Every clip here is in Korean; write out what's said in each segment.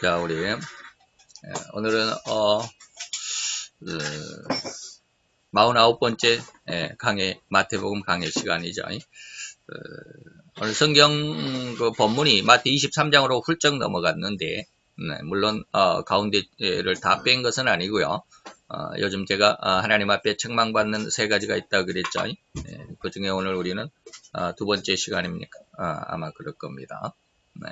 자, 우리 오늘은 49번째 강의, 마태복음 강의 시간이죠. 오늘 성경 그 본문이 마태 23장으로 훌쩍 넘어갔는데, 물론 가운데를 다 뺀 것은 아니고요. 요즘 제가 하나님 앞에 책망받는 세 가지가 있다 그랬죠. 그 중에 오늘 우리는 두 번째 시간입니까? 아마 그럴 겁니다. 네.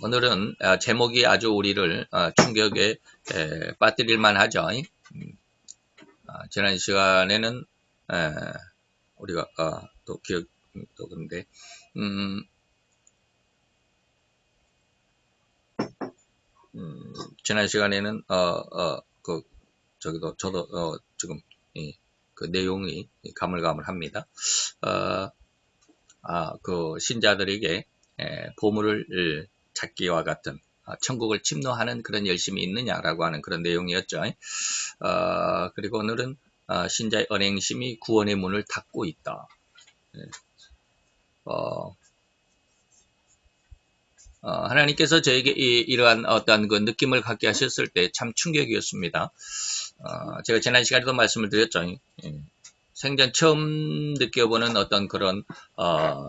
오늘은 제목이 아주 우리를 충격에 빠뜨릴만 하죠. 지난 시간에는 우리가 또 그런데 지난 시간에는 저도 지금 그 내용이 가물가물합니다. 그 신자들에게 보물을 찾기와 같은 천국을 침노하는 그런 열심이 있느냐라고 하는 그런 내용이었죠. 그리고 오늘은 신자의 언행심이 구원의 문을 닫고 있다. 하나님께서 저에게 이러한 어떤 그 느낌을 갖게 하셨을 때 참 충격이었습니다. 제가 지난 시간에도 말씀을 드렸죠. 생전 처음 느껴보는 어떤 그런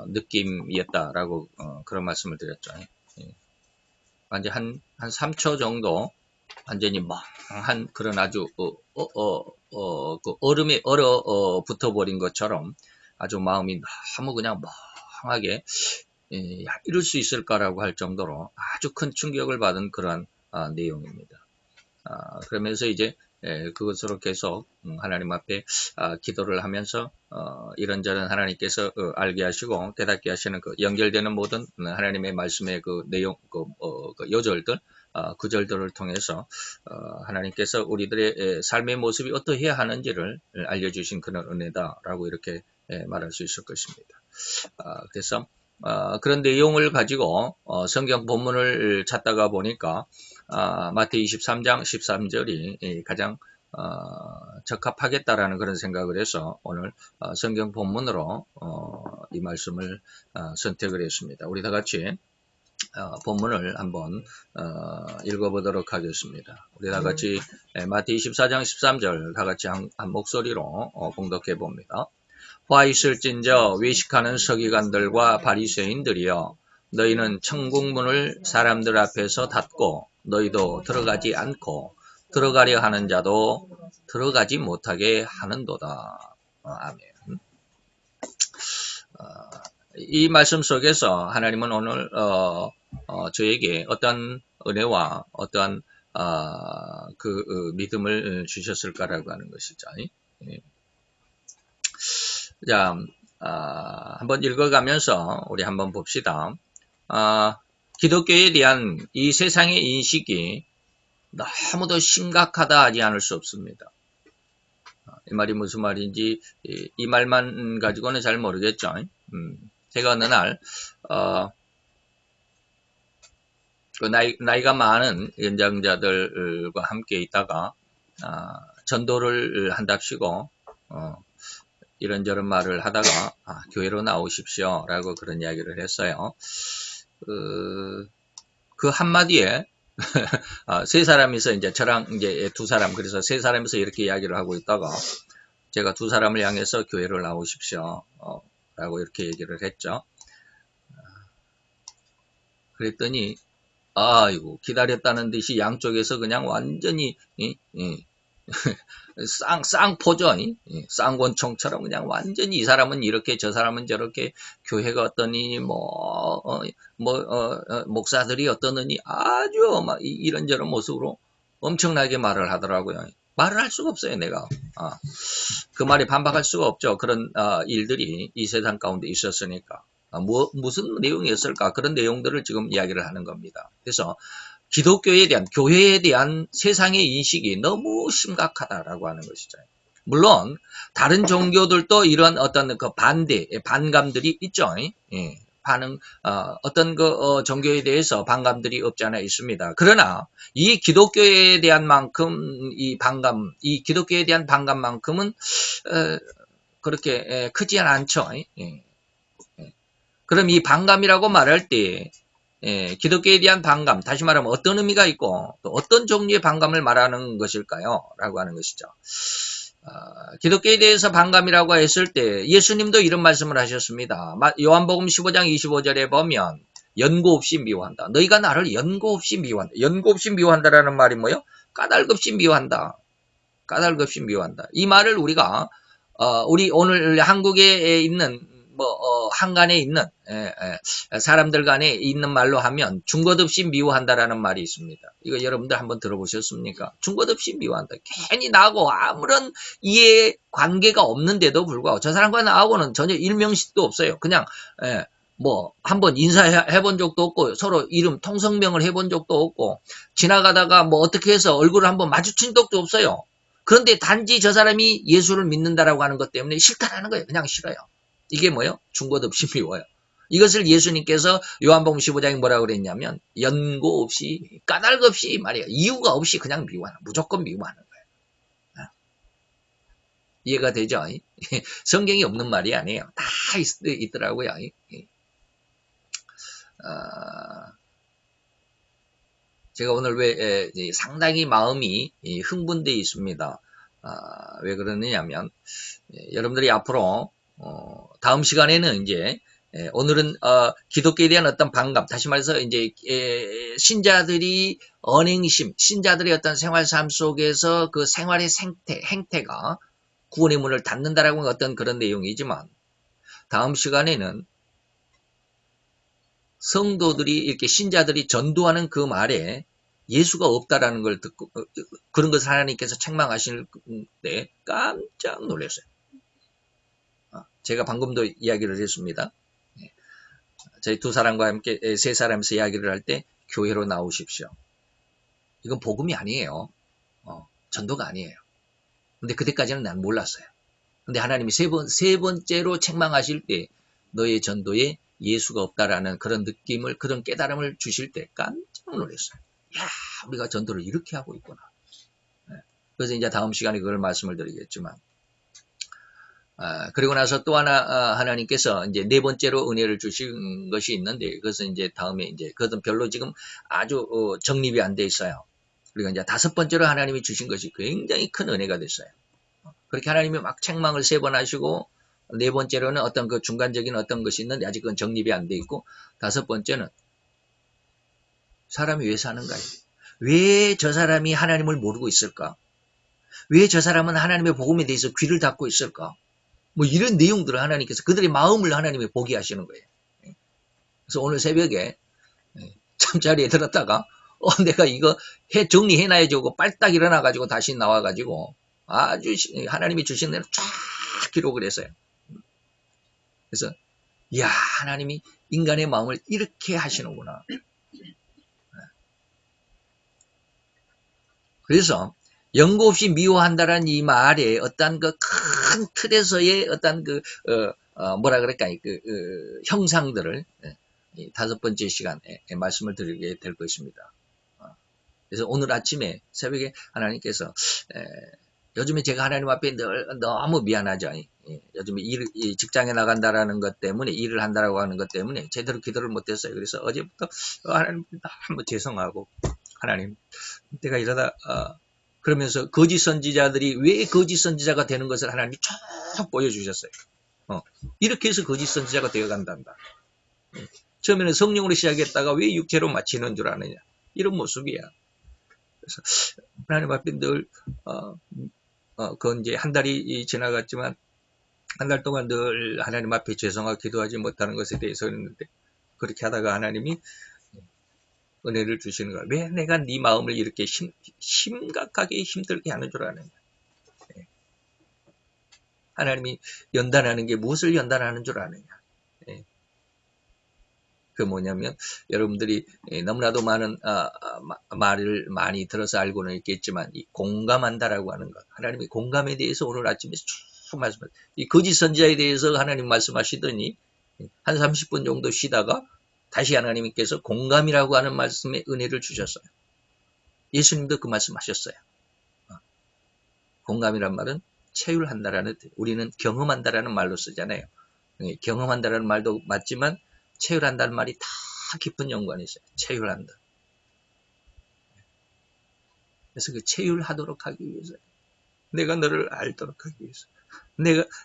느낌이었다라고 그런 말씀을 드렸죠. 완전 한 3초 정도 완전히 멍한 그런 아주 그 얼음에 얼어 붙어버린 것처럼 아주 마음이 너무 그냥 멍하게 이럴 수 있을까라고 할 정도로 아주 큰 충격을 받은 그러한 내용입니다. 그러면서 이제 그것으로 계속 하나님 앞에 기도를 하면서 이런저런 하나님께서 알게 하시고 깨닫게 하시는 그 연결되는 모든 하나님의 말씀의 그 내용, 그 요절들, 구절들을 통해서 하나님께서 우리들의 삶의 모습이 어떠해야 하는지를 알려주신 그런 은혜다라고 이렇게 말할 수 있을 것입니다. 그래서 그런 내용을 가지고 성경 본문을 찾다가 보니까 마태 23장 13절이 가장 적합하겠다라는 그런 생각을 해서 오늘 성경 본문으로 이 말씀을 선택을 했습니다. 우리 다 같이 본문을 한번 읽어보도록 하겠습니다. 우리 다 같이 마태 24장 13절 다 같이 한 목소리로 봉독해 봅니다. 화 있을진저 외식하는 서기관들과 바리새인들이여, 너희는 천국문을 사람들 앞에서 닫고 너희도 들어가지 않고 들어가려 하는 자도 들어가지 못하게 하는도다. 아멘. 이 말씀 속에서 하나님은 오늘 저에게 어떤 은혜와 어떤 그 믿음을 주셨을까라고 하는 것이죠. 자, 한번 읽어가면서 우리 한번 봅시다. 기독교에 대한 이 세상의 인식이 너무도 심각하다 하지 않을 수 없습니다. 이 말이 무슨 말인지 이 말만 가지고는 잘 모르겠죠. 제가 어느 날 그 나이가 많은 연장자들과 함께 있다가 전도를 한답시고 이런저런 말을 하다가 교회로 나오십시오 라고 그런 이야기를 했어요. 그 한마디에 세 사람이서 이제 저랑 이제 두 사람, 그래서 세 사람이서 이렇게 이야기를 하고 있다가 제가 두 사람을 향해서 교회를 나오십시오 라고 이렇게 얘기를 했죠. 그랬더니 아이고, 기다렸다는 듯이 양쪽에서 그냥 완전히 쌍포죠. 쌍권총처럼 그냥 완전히 이 사람은 이렇게 저 사람은 저렇게, 교회가 어떠니 목사들이 어떠느니 아주 막 이런저런 모습으로 엄청나게 말을 하더라고요. 말을 할 수가 없어요. 내가 그 말에 반박할 수가 없죠. 그런 일들이 이 세상 가운데 있었으니까. 무슨 내용이었을까? 그런 내용들을 지금 이야기를 하는 겁니다. 그래서 기독교에 대한, 교회에 대한 세상의 인식이 너무 심각하다라고 하는 것이죠. 물론 다른 종교들도 이런 어떤 그 반감들이 있죠. 어떤 그 종교에 대해서 반감들이 없지 않아 있습니다. 그러나 이 기독교에 대한 만큼 이 기독교에 대한 반감만큼은 그렇게 크지 않죠. 그럼 이 반감이라고 말할 때 기독교에 대한 반감, 다시 말하면 어떤 의미가 있고 또 어떤 종류의 반감을 말하는 것일까요? 라고 하는 것이죠. 기독교에 대해서 반감이라고 했을 때 예수님도 이런 말씀을 하셨습니다. 요한복음 15장 25절에 보면 연고 없이 미워한다. 너희가 나를 연고 없이 미워한다. 연고 없이 미워한다라는 말이 뭐예요? 까닭없이 미워한다. 까닭없이 미워한다. 이 말을 우리가 우리 오늘 한국에 있는 한간에 있는 사람들 간에 있는 말로 하면 중것 없이 미워한다라는 말이 있습니다. 이거 여러분들 한번 들어보셨습니까? 중것 없이 미워한다. 괜히 나하고 아무런 이해 관계가 없는데도 불구하고 저 사람과 나하고는 전혀 일명식도 없어요. 그냥 한번 인사해 본 적도 없고 서로 이름 통성명을 해본 적도 없고 지나가다가 어떻게 해서 얼굴을 한번 마주친 적도 없어요. 그런데 단지 저 사람이 예수를 믿는다라고 하는 것 때문에 싫다라는 거예요. 그냥 싫어요. 이게 뭐예요? 중것 없이 미워요. 이것을 예수님께서 요한복음 15장에 뭐라고 그랬냐면 연고 없이 까닭 없이 말이에요. 이유가 없이 그냥 미워하는, 무조건 미워하는 거예요. 이해가 되죠? 성경이 없는 말이 아니에요. 다 있더라고요. 제가 오늘 왜 상당히 마음이 흥분되어 있습니다. 왜 그러느냐면 여러분들이 앞으로 다음 시간에는 이제 오늘은 기독교에 대한 어떤 반감, 다시 말해서 이제 신자들이 언행심, 신자들의 어떤 생활 삶 속에서 그 생활의 행태가 구원의 문을 닫는다라고 하는 어떤 그런 내용이지만 다음 시간에는 성도들이 이렇게 신자들이 전도하는 그 말에 예수가 없다라는 걸 듣고 그런 것을 하나님께서 책망하실 때 깜짝 놀랐어요. 제가 방금도 이야기를 했습니다. 저희 두 사람과 함께 세 사람에서 이야기를 할 때 교회로 나오십시오. 이건 복음이 아니에요. 전도가 아니에요. 근데 그때까지는 난 몰랐어요. 근데 하나님이 세 번째로 책망하실 때 너의 전도에 예수가 없다라는 그런 느낌을, 그런 깨달음을 주실 때 깜짝 놀랐어요. 야, 우리가 전도를 이렇게 하고 있구나. 그래서 이제 다음 시간에 그걸 말씀을 드리겠지만, 그리고 나서 또 하나, 하나님께서 이제 네 번째로 은혜를 주신 것이 있는데, 그것은 이제 다음에 이제, 그것은 별로 지금 아주 정립이 안 돼 있어요. 그리고 이제 다섯 번째로 하나님이 주신 것이 굉장히 큰 은혜가 됐어요. 그렇게 하나님이 막 책망을 세 번 하시고, 네 번째로는 어떤 그 중간적인 어떤 것이 있는데 아직 그건 정립이 안 돼 있고, 다섯 번째는 사람이 왜 사는가요? 왜 저 사람이 하나님을 모르고 있을까? 왜 저 사람은 하나님의 복음에 대해서 귀를 닫고 있을까? 이런 내용들을 하나님께서 그들의 마음을 하나님이 보게 하시는 거예요. 그래서 오늘 새벽에 잠자리에 들었다가 내가 이거 정리해놔야지 하고 빨딱 일어나가지고 다시 나와가지고 아주 하나님이 주신 대로 쫙 기록을 했어요. 그래서 이야, 하나님이 인간의 마음을 이렇게 하시는구나. 그래서 연고 없이 미워한다라는 이 말에 어떤 그 큰 틀에서의 어떤 그 뭐라 그럴까요? 형상들을 다섯 번째 시간에 말씀을 드리게 될 것입니다. 그래서 오늘 아침에 새벽에 하나님께서 요즘에 제가 하나님 앞에 너무 미안하죠. 요즘에 직장에 나간다라는 것 때문에 일을 한다라고 하는 것 때문에 제대로 기도를 못했어요. 그래서 어제부터 하나님 너무 죄송하고 하나님 내가 이러다 그러면서 거짓 선지자들이 왜 거짓 선지자가 되는 것을 하나님이 쭉 보여주셨어요. 이렇게 해서 거짓 선지자가 되어간단다. 처음에는 성령으로 시작했다가 왜 육체로 마치는 줄 아느냐. 이런 모습이야. 그래서 하나님 앞에 늘 그건 이제 한 달이 지나갔지만 한 달 동안 늘 하나님 앞에 죄송하고 기도하지 못하는 것에 대해서 그랬는데 그렇게 하다가 하나님이 은혜를 주시는 거야. 왜 내가 네 마음을 이렇게 심각하게 힘들게 하는 줄 아느냐. 하나님이 연단하는 게 무엇을 연단하는 줄 아느냐. 그 뭐냐면 여러분들이 너무나도 많은 말을 많이 들어서 알고는 있겠지만 이 공감한다라고 하는 것. 하나님이 공감에 대해서 오늘 아침에 쭉 말씀하셨어요. 이 거짓 선지자에 대해서 하나님 말씀하시더니 한 30분 정도 쉬다가 다시 하나님께서 공감이라고 하는 말씀에 은혜를 주셨어요. 예수님도 그 말씀하셨어요. 공감이란 말은 체휼한다라는 뜻. 우리는 경험한다라는 말로 쓰잖아요. 경험한다라는 말도 맞지만 체휼한다는 말이 다 깊은 연관이 있어요. 체휼한다. 그래서 그 체휼하도록 하기 위해서, 내가 너를 알도록 하기 위해서,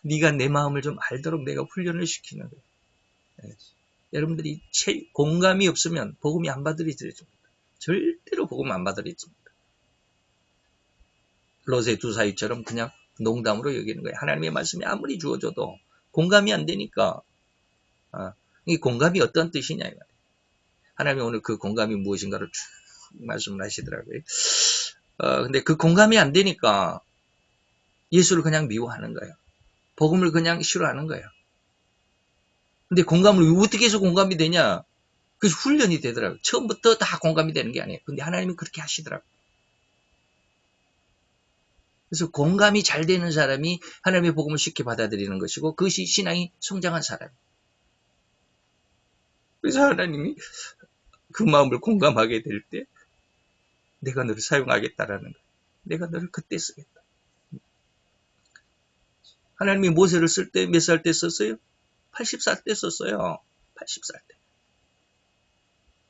네가 내 마음을 좀 알도록 내가 훈련을 시키는 거예요. 네. 여러분들이 공감이 없으면 복음이 안 받아들여집니다. 절대로 복음 안 받아들여집니다. 롯의 두 사위처럼 그냥 농담으로 여기는 거예요. 하나님의 말씀이 아무리 주어져도 공감이 안 되니까. 이 공감이 어떤 뜻이냐. 하나님이 오늘 그 공감이 무엇인가를 쭉 말씀을 하시더라고요. 근데 그 공감이 안 되니까 예수를 그냥 미워하는 거예요. 복음을 그냥 싫어하는 거예요. 근데 공감을 어떻게 해서 공감이 되냐? 그래서 훈련이 되더라고요. 처음부터 다 공감이 되는 게 아니에요. 근데 하나님은 그렇게 하시더라고요. 그래서 공감이 잘 되는 사람이 하나님의 복음을 쉽게 받아들이는 것이고, 그것이 신앙이 성장한 사람이에요. 그래서 하나님이 그 마음을 공감하게 될 때 내가 너를 사용하겠다라는 거예요. 내가 너를 그때 쓰겠다. 하나님이 모세를 쓸 때 몇 살 때 썼어요? 80살 때 썼어요. 80살 때.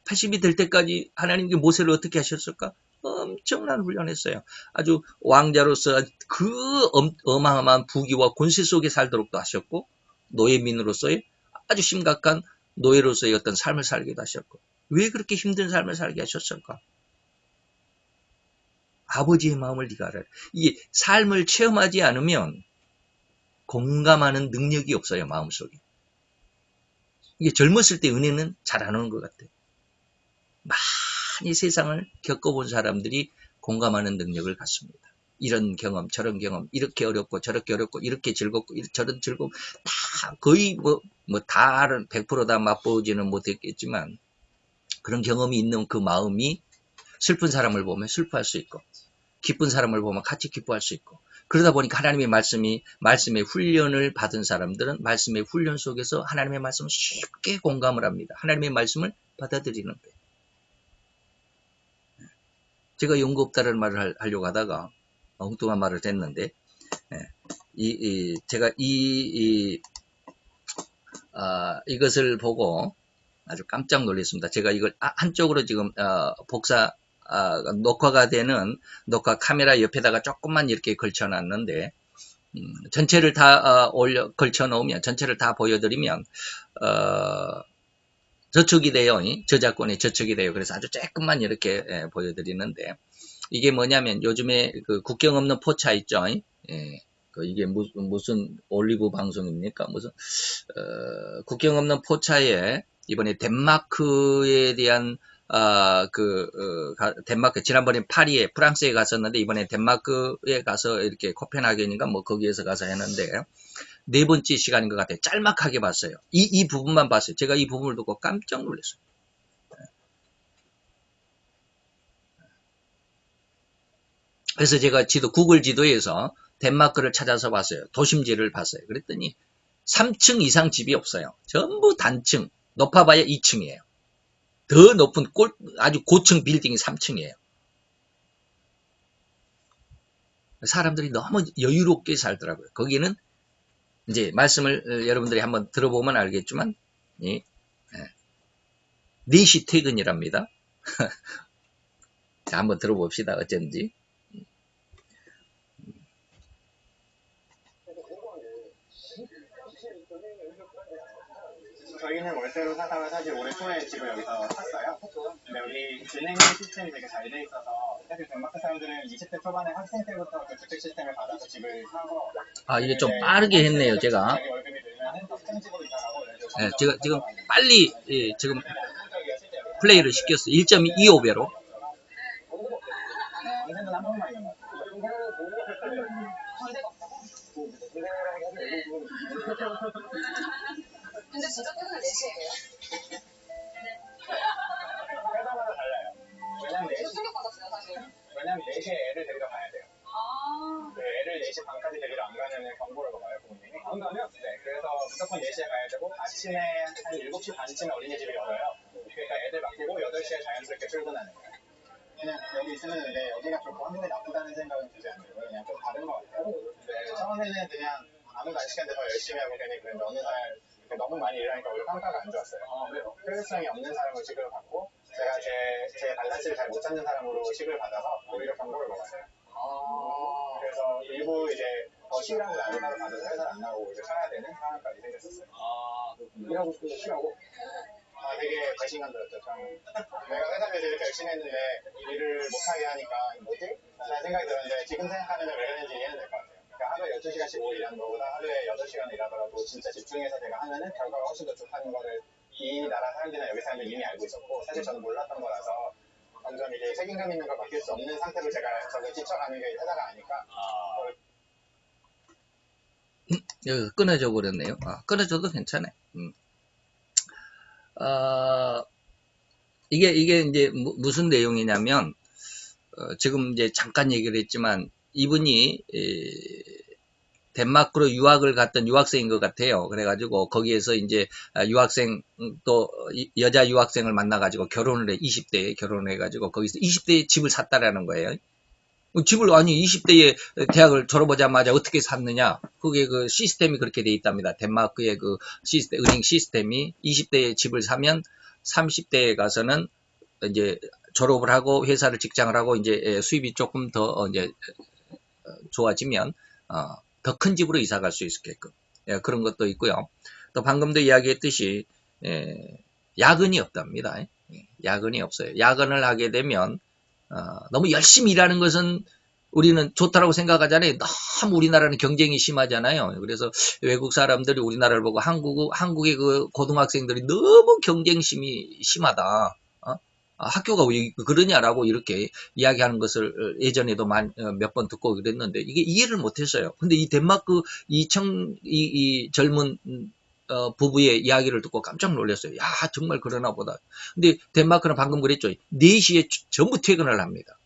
80이 될 때까지 하나님께 모세를 어떻게 하셨을까? 엄청난 훈련했어요. 아주 왕자로서 그 어마어마한 부귀와 권세 속에 살도록도 하셨고, 노예민으로서의 아주 심각한 노예로서의 어떤 삶을 살기도 하셨고. 왜 그렇게 힘든 삶을 살게 하셨을까? 아버지의 마음을 네가 알아야 돼. 이게 삶을 체험하지 않으면 공감하는 능력이 없어요, 마음속에. 이게 젊었을 때 은혜는 잘 안 오는 것 같아요. 많이 세상을 겪어본 사람들이 공감하는 능력을 갖습니다. 이런 경험, 저런 경험, 이렇게 어렵고 저렇게 어렵고 이렇게 즐겁고 저런 즐거움 다 거의 다는 100% 다 맛보지는 못했겠지만 그런 경험이 있는 그 마음이 슬픈 사람을 보면 슬퍼할 수 있고 기쁜 사람을 보면 같이 기뻐할 수 있고 그러다 보니까 하나님의 말씀의 훈련을 받은 사람들은 말씀의 훈련 속에서 하나님의 말씀을 쉽게 공감을 합니다. 하나님의 말씀을 받아들이는 거예요. 제가 연구 없다는 말을 하려고 하다가 엉뚱한 말을 했는데 제가 이것을 보고 아주 깜짝 놀랐습니다. 제가 이걸 한쪽으로 지금 녹화가 되는 녹화 카메라 옆에다가 조금만 이렇게 걸쳐놨는데 전체를 다 걸쳐놓으면 전체를 다 보여드리면 저축이 돼요. 저작권이 저축이 돼요. 그래서 아주 조금만 이렇게 보여드리는데 이게 뭐냐면 요즘에 그 국경 없는 포차 있죠. 이게 무슨 올리브 방송입니까? 무슨 국경 없는 포차에 이번에 덴마크에 대한 덴마크 지난번에 파리에 프랑스에 갔었는데 이번에 덴마크에 가서 이렇게 코펜하겐인가 뭐 거기에서 가서 했는데 네 번째 시간인 것 같아요. 짤막하게 봤어요. 이 부분만 봤어요. 제가 이 부분을 듣고 깜짝 놀랐어요. 그래서 제가 구글 지도에서 덴마크를 찾아서 봤어요. 도심지를 봤어요. 그랬더니 3층 이상 집이 없어요. 전부 단층, 높아봐야 2층이에요. 더 높은 아주 고층 빌딩이 3층이에요. 사람들이 너무 여유롭게 살더라고요. 거기는 이제 말씀을 여러분들이 한번 들어보면 알겠지만 4시 퇴근이랍니다. 자, 한번 들어봅시다. 어쩐지. 저희는 월세로 사다가 사실 올해 초에 집을 여기서 샀어요. 근데 여기 은행 시스템이 되게 잘 돼 있어서 사실 덴마크 사람들은 20대 초반에 학생 때부터 그 주택 시스템을 받아서 집을 사서 이게 좀 빠르게 했네요, 제가. 월급이 늘면은 더 큰 집으로 이사하고 지금 빨리 지금 플레이를 시켰어요. 1.25배로. 언제는 한 번만 있는 것 같아요. 근데 진짜 퇴근은 4시에요. 회사마다 달라요. 왜냐면 저 충격받았어요, 사실. 왜냐면 4시에 애를 데리러 가야 돼요. 아. 애를 4시 반까지 데리러 안 가면은 경보를 먹어요, 부모님이. 안 가면? 네, 그래서 무조건 4시에 가야 되고 아침에 한 7시 반쯤에 어린이집이 열어요. 그러니까 애들 맡기고 8시에 자연스럽게 출근하는 거예요. 그냥 여기 있으면 근데 여기가 좀 환경이 나쁘다는 생각은 들지 않아요. 그냥 좀 다른 것 같아요. 네, 처음에는 그냥 아무도 안 시켰는데 더 열심히 하고 괜히 그랬는데 어느 날 너무 많이 일하니까 오히려 평가가 안 좋았어요. 왜요? 효율성이 없는 사람으로 취급을 받고 제가 제 밸런스를 잘 못 찾는 사람으로 취급을 받아서 오히려 경고를 먹었어요. 그래서 일부 이제 더 쉬라고 난리나로 받아서 회사를 안 나오고 이제 쉬어야 되는 상황까지 생겼었어요. 일하고 싶은데 쉬라고? 되게 배신감 들었죠, 처음에. 내가 회사에서 이렇게 열심히 했는데 일을 못하게 하니까 뭐지? 라는 생각이 들었는데 지금 생각하면 왜 그런지 이해는 될 것 같아요. 그러니까 하루에 12시간씩 일하는 거보다 하루에 8시간 일하더라도 진짜 집중해서 제가 하면은 결과가 훨씬 더 좋다는 거를 이 나라 사람들이나 여기 사람들 이미 알고 있었고 사실 저는 몰랐던 거라서 점점 이제 책임감 있는 걸 맡길 수 없는 상태로 제가 저를 지쳐가는 게 회사가 아니까 끊어져 버렸네요. 끊어져도 괜찮아요. 이게 이제 무슨 내용이냐면, 지금 이제 잠깐 얘기를 했지만, 이분이, 덴마크로 유학을 갔던 유학생인 것 같아요. 그래가지고, 거기에서 이제, 또, 여자 유학생을 만나가지고 결혼을 해, 20대에 결혼을 해가지고, 거기서 20대에 집을 샀다라는 거예요. 집을, 아니, 20대에 대학을 졸업하자마자 어떻게 샀느냐? 그게 그 시스템이 그렇게 돼 있답니다. 덴마크의 그 시스템, 은행 시스템이 20대에 집을 사면 30대에 가서는 이제 졸업을 하고 회사를 직장을 하고 이제 수입이 조금 더 이제 좋아지면, 더 큰 집으로 이사 갈 수 있게끔. 그런 것도 있고요. 또 방금도 이야기했듯이, 야근이 없답니다. 야근이 없어요. 야근을 하게 되면, 너무 열심히 일하는 것은 우리는 좋다라고 생각하잖아요. 너무 우리나라는 경쟁이 심하잖아요. 그래서 외국 사람들이 우리나라를 보고 한국의 그 고등학생들이 너무 경쟁심이 심하다. 학교가 왜 그러냐라고 이렇게 이야기하는 것을 예전에도 몇 번 듣고 그랬는데 이게 이해를 못했어요. 근데 이 덴마크 이 젊은 부부의 이야기를 듣고 깜짝 놀랐어요. 야, 정말 그러나 보다. 근데 덴마크는 방금 그랬죠. 4시에 전부 퇴근을 합니다.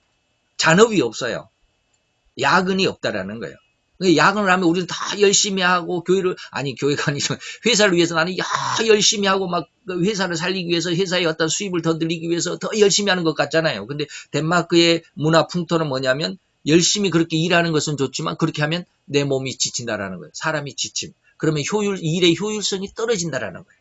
잔업이 없어요. 야근이 없다라는 거예요. 야근을 하면 우리는 다 열심히 하고 교회가 아니지만 회사를 위해서 나는 열심히 하고 막 회사를 살리기 위해서 회사의 어떤 수입을 더 늘리기 위해서 더 열심히 하는 것 같잖아요. 근데 덴마크의 문화 풍토는 뭐냐면 열심히 그렇게 일하는 것은 좋지만 그렇게 하면 내 몸이 지친다라는 거예요. 사람이 지침. 그러면 일의 효율성이 떨어진다라는 거예요.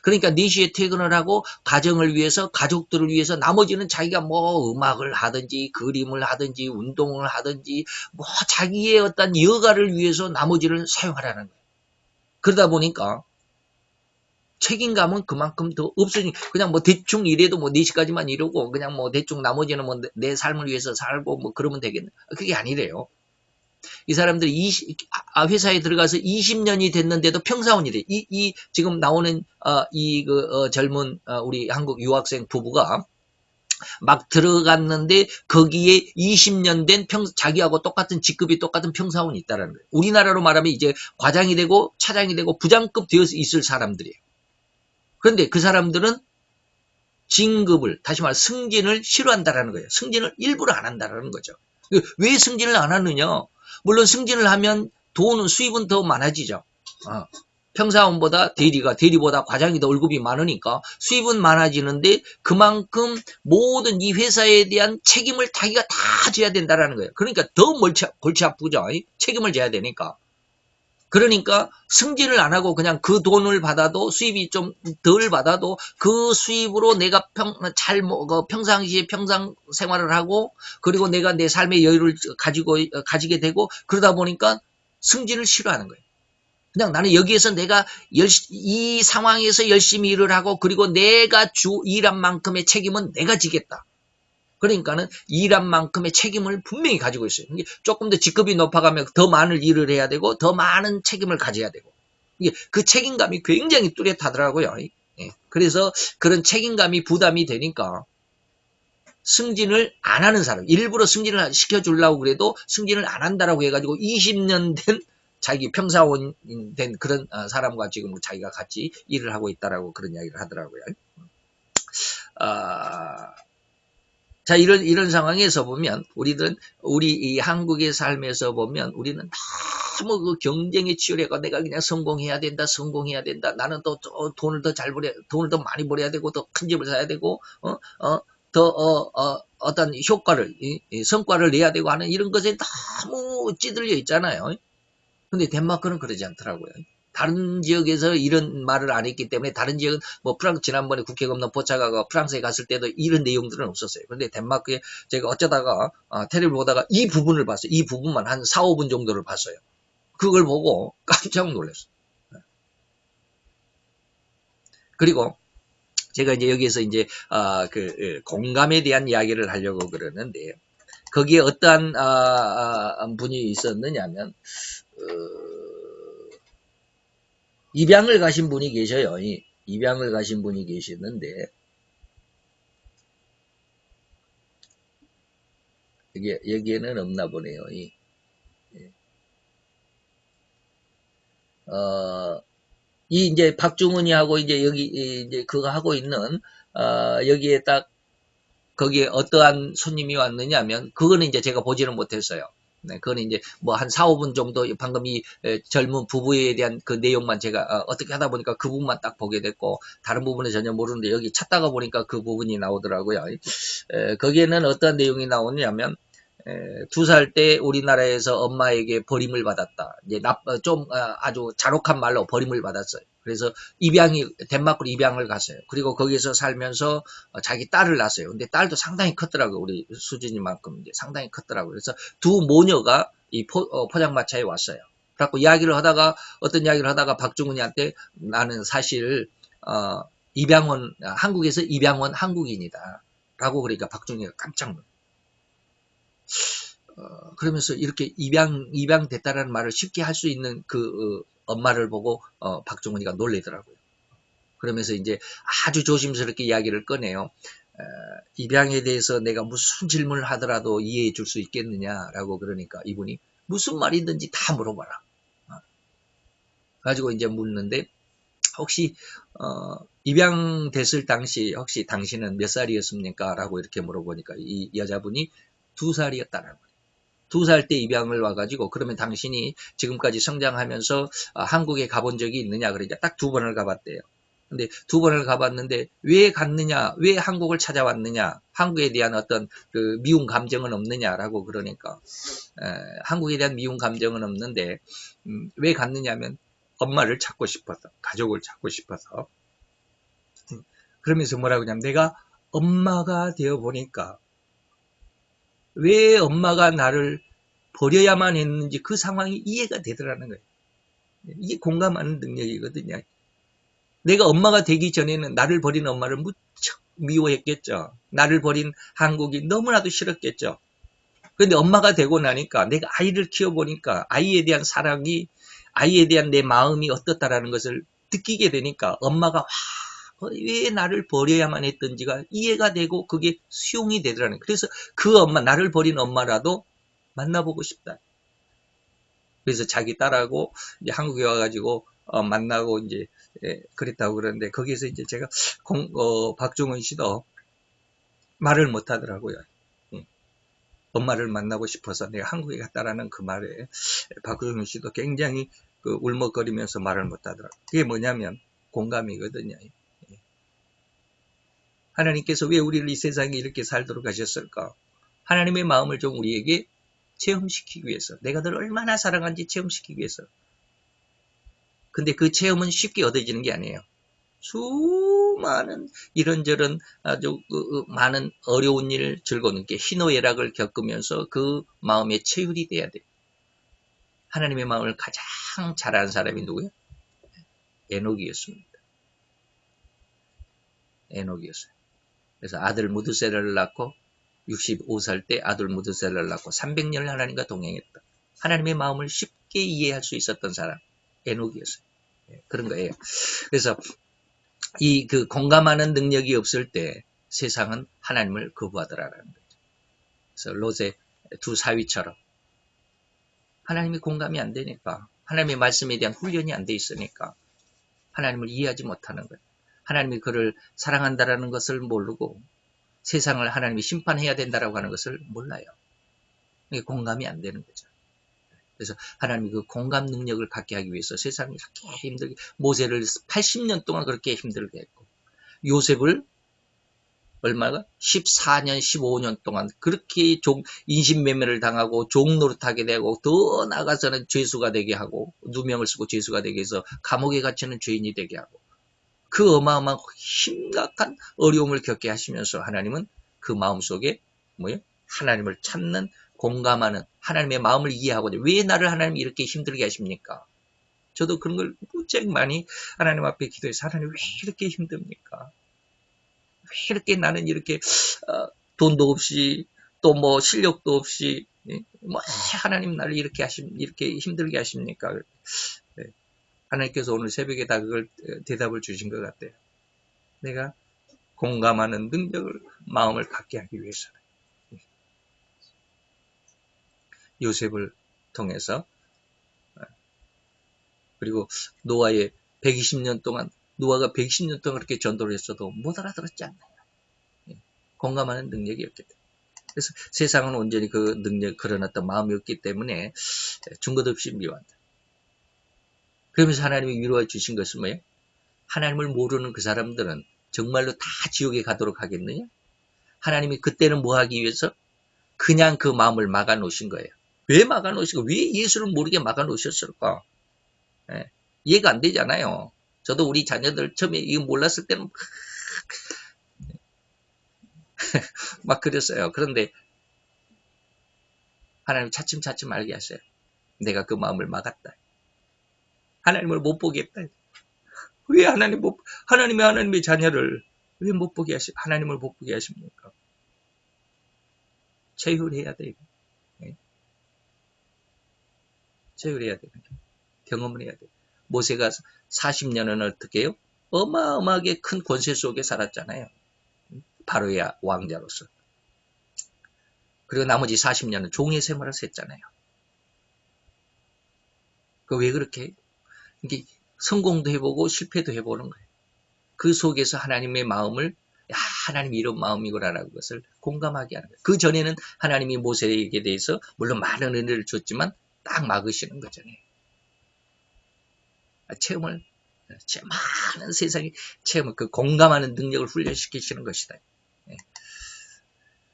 그러니까 4시에 퇴근을 하고 가정을 위해서 가족들을 위해서 나머지는 자기가 뭐 음악을 하든지 그림을 하든지 운동을 하든지 뭐 자기의 어떤 여가를 위해서 나머지를 사용하라는 거예요. 그러다 보니까 책임감은 그만큼 더 없으니 그냥 뭐 대충 일해도 뭐 4시까지만 이러고 그냥 뭐 대충 나머지는 뭐 내 삶을 위해서 살고 뭐 그러면 되겠네. 그게 아니래요. 이 사람들이 회사에 들어가서 20년이 됐는데도 평사원이래. 지금 나오는, 젊은, 우리 한국 유학생 부부가 막 들어갔는데 거기에 20년 된 자기하고 똑같은 직급이 똑같은 평사원이 있다는 거예요. 우리나라로 말하면 이제 과장이 되고 차장이 되고 부장급 되어 있을 사람들이에요. 그런데 그 사람들은 진급을, 다시 말해 승진을 싫어한다라는 거예요. 승진을 일부러 안 한다라는 거죠. 왜 승진을 안 하느냐? 물론 승진을 하면 수입은 더 많아지죠. 평사원보다 대리보다 과장이 더 월급이 많으니까 수입은 많아지는데 그만큼 모든 이 회사에 대한 책임을 자기가 다 져야 된다라는 거예요. 그러니까 더 골치 아프죠. 책임을 져야 되니까. 그러니까 승진을 안 하고 그냥 그 돈을 받아도 수입이 좀 덜 받아도 그 수입으로 내가 평상시에 평상 생활을 하고 그리고 내가 내 삶의 여유를 가지게 되고 그러다 보니까 승진을 싫어하는 거예요. 그냥 나는 여기에서 내가 이 상황에서 열심히 일을 하고 그리고 내가 일한 만큼의 책임은 내가 지겠다. 그러니까는 일한 만큼의 책임을 분명히 가지고 있어요. 조금 더 직급이 높아가면 더 많은 일을 해야 되고 더 많은 책임을 가져야 되고 그 책임감이 굉장히 뚜렷하더라고요. 그래서 그런 책임감이 부담이 되니까 승진을 안 하는 사람, 일부러 승진을 시켜주려고 그래도 승진을 안 한다라고 해가지고 20년 된 자기 평사원 된 그런 사람과 지금 자기가 같이 일을 하고 있다라고 그런 이야기를 하더라고요. 자, 이런 상황에서 보면, 우리 이 한국의 삶에서 보면, 우리는 너무 그 경쟁에 치열해가 내가 그냥 성공해야 된다. 나는 또 돈을 더 많이 벌어야 되고, 더 큰 집을 사야 되고, 어떤 성과를 내야 되고 하는 이런 것에 너무 찌들려 있잖아요. 근데 덴마크는 그러지 않더라고요. 다른 지역에서 이런 말을 안 했기 때문에 다른 지역은 뭐 프랑스 지난번에 국회 검문 포차가 프랑스에 갔을 때도 이런 내용들은 없었어요. 그런데 덴마크에 제가 어쩌다가 텔레비를 보다가 이 부분을 봤어요. 이 부분만 한 4, 5분 정도를 봤어요. 그걸 보고 깜짝 놀랐어요. 그리고 제가 이제 여기에서 이제 공감에 대한 이야기를 하려고 그러는데 거기에 어떠한 분이 있었느냐면 입양을 가신 분이 계셔요. 입양을 가신 분이 계시는데 여기에는 없나 보네요. 이제 박중훈이하고 이제 여기 이제 그거 하고 있는 여기에 딱 거기에 어떠한 손님이 왔느냐면 그거는 이제 제가 보지는 못했어요. 네, 그거는 이제 뭐 한 4, 5분 정도 방금 이 젊은 부부에 대한 그 내용만 제가 어떻게 하다 보니까 그 부분만 딱 보게 됐고 다른 부분은 전혀 모르는데 여기 찾다가 보니까 그 부분이 나오더라고요. 거기에는 어떤 내용이 나오냐면 2살 때 우리나라에서 엄마에게 버림을 받았다. 이제 좀 아주 잔혹한 말로 버림을 받았어요. 그래서 덴마크로 입양을 갔어요. 그리고 거기서 살면서 자기 딸을 낳았어요. 근데 딸도 상당히 컸더라고요. 우리 수진이만큼 이제 상당히 컸더라고요. 그래서 두 모녀가 이 포장마차에 왔어요. 그래갖고 어떤 이야기를 하다가 박중훈이한테 나는 사실 한국에서 입양원 한국인이다. 라고 그러니까 박중훈이가 깜짝 놀랐어요. 그러면서 이렇게 입양됐다라는 말을 쉽게 할 수 있는 그 엄마를 보고 박종훈이가 놀래더라고요. 그러면서 이제 아주 조심스럽게 이야기를 꺼내요. 입양에 대해서 내가 무슨 질문을 하더라도 이해해 줄 수 있겠느냐라고 그러니까 이분이 무슨 말이든지 다 물어봐라. 가지고 이제 묻는데 혹시 입양됐을 당시 혹시 당신은 몇 살이었습니까? 라고 이렇게 물어보니까 이 여자분이 2살이었다라는 거예요. 2살 때 입양을 와가지고 그러면 당신이 지금까지 성장하면서 한국에 가본 적이 있느냐 그러니까 딱 2번을 가봤대요. 근데 2번을 가봤는데 왜 갔느냐 왜 한국을 찾아왔느냐 한국에 대한 어떤 그 미운 감정은 없느냐라고 그러니까 한국에 대한 미운 감정은 없는데 왜 갔느냐면 엄마를 찾고 싶어서 가족을 찾고 싶어서 그러면서 뭐라고 하냐면 내가 엄마가 되어 보니까 왜 엄마가 나를 버려야만 했는지 그 상황이 이해가 되더라는 거예요. 이게 공감하는 능력이거든요. 내가 엄마가 되기 전에는 나를 버린 엄마를 무척 미워했겠죠. 나를 버린 한국이 너무나도 싫었겠죠. 그런데 엄마가 되고 나니까 내가 아이를 키워보니까 아이에 대한 사랑이 아이에 대한 내 마음이 어떻다라는 것을 느끼게 되니까 엄마가 왜 나를 버려야만 했던지가 이해가 되고 그게 수용이 되더라는 거예요. 그래서 그 엄마, 나를 버린 엄마라도 만나보고 싶다. 그래서 자기 딸하고 이제 한국에 와가지고 만나고 이제 그랬다고 그러는데 거기에서 이제 제가 박종훈 씨도 말을 못 하더라고요. 엄마를 만나고 싶어서 내가 한국에 갔다라는 그 말에 박종훈 씨도 굉장히 울먹거리면서 말을 못 하더라고요. 그게 뭐냐면 공감이거든요. 하나님께서 왜 우리를 이 세상에 이렇게 살도록 하셨을까? 하나님의 마음을 좀 우리에게 체험시키기 위해서, 내가 널 얼마나 사랑한지 체험시키기 위해서. 근데 그 체험은 쉽게 얻어지는 게 아니에요. 수많은 이런저런 아주 많은 어려운 일, 즐거운 게 희노애락을 겪으면서 그 마음에 체휼이 돼야 돼요. 하나님의 마음을 가장 잘 아는 사람이 누구예요? 에녹이었습니다. 에녹이었어요. 그래서 아들 무드셀라를 낳고 65살 때 아들 무드셀라를 낳고 300년을 하나님과 동행했다. 하나님의 마음을 쉽게 이해할 수 있었던 사람, 에녹이었어요. 그런 거예요. 그래서 그 공감하는 능력이 없을 때 세상은 하나님을 거부하더라라는 거죠. 그래서 롯의 두 사위처럼 하나님이 공감이 안 되니까 하나님의 말씀에 대한 훈련이 안 돼 있으니까 하나님을 이해하지 못하는 거예요. 하나님이 그를 사랑한다라는 것을 모르고 세상을 하나님이 심판해야 된다라고 하는 것을 몰라요. 이게 공감이 안 되는 거죠. 그래서 하나님이 그 공감 능력을 갖게 하기 위해서 세상이 이렇게 힘들게 모세를 80년 동안 그렇게 힘들게 했고 요셉을 얼마가? 14년, 15년 동안 그렇게 인신매매를 당하고 종노릇하게 되고 더 나아가서는 죄수가 되게 하고 누명을 쓰고 죄수가 되게 해서 감옥에 갇히는 죄인이 되게 하고 그 어마어마한 심각한 어려움을 겪게 하시면서 하나님은 그 마음속에 뭐예요? 하나님을 찾는 공감하는 하나님의 마음을 이해하고 왜 나를 하나님 이렇게 힘들게 하십니까? 저도 그런 걸 무척 많이 하나님 앞에 기도해서 하나님 왜 이렇게 힘듭니까? 왜 이렇게 나는 이렇게 돈도 없이 또 뭐 실력도 없이 뭐 하나님 나를 이렇게 힘들게 하십니까? 네. 하나님께서 오늘 새벽에 다 그걸 대답을 주신 것 같아요. 내가 공감하는 능력을 마음을 갖게 하기 위해서는 요셉을 통해서 그리고 노아의 120년 동안 노아가 120년 동안 그렇게 전도를 했어도 못 알아들었지 않나요? 공감하는 능력이었기 때문에. 그래서 세상은 온전히 그 능력, 그런 어떤 마음이 없기 때문에 준 것 없이 미워한다. 그러면서 하나님이 위로해 주신 것은 뭐예요? 하나님을 모르는 그 사람들은 정말로 다 지옥에 가도록 하겠느냐? 하나님이 그때는 뭐 하기 위해서? 그냥 그 마음을 막아 놓으신 거예요. 왜 막아 놓으시고, 왜 예수를 모르게 막아 놓으셨을까? 이해가 안 되잖아요. 저도 우리 자녀들 처음에 이거 몰랐을 때는 막 그랬어요. 그런데 하나님 차츰차츰 알게 하셔요. 내가 그 마음을 막았다. 하나님을 못 보게 했다. 왜 하나님의 자녀를 왜 못 보게 하나님을 못 보게 하십니까? 체휼해야 돼요. 체휼해야 됩니다. 경험을 해야 돼요. 모세가 40년은 어떻게 해요? 어마어마하게 큰 권세 속에 살았잖아요. 바로의 왕자로서. 그리고 나머지 40년은 종의 생활을 했잖아요. 그 왜 그렇게 해요? 이게 성공도 해보고 실패도 해보는 거예요. 그 속에서 하나님의 마음을 하나님이 이런 마음이구나라는 것을 공감하게 하는 거예요. 그 전에는 하나님이 모세에게 대해서 물론 많은 은혜를 줬지만 딱 막으시는 거잖아요. 체험을 많은 세상의 체험을 그 공감하는 능력을 훈련시키시는 것이다.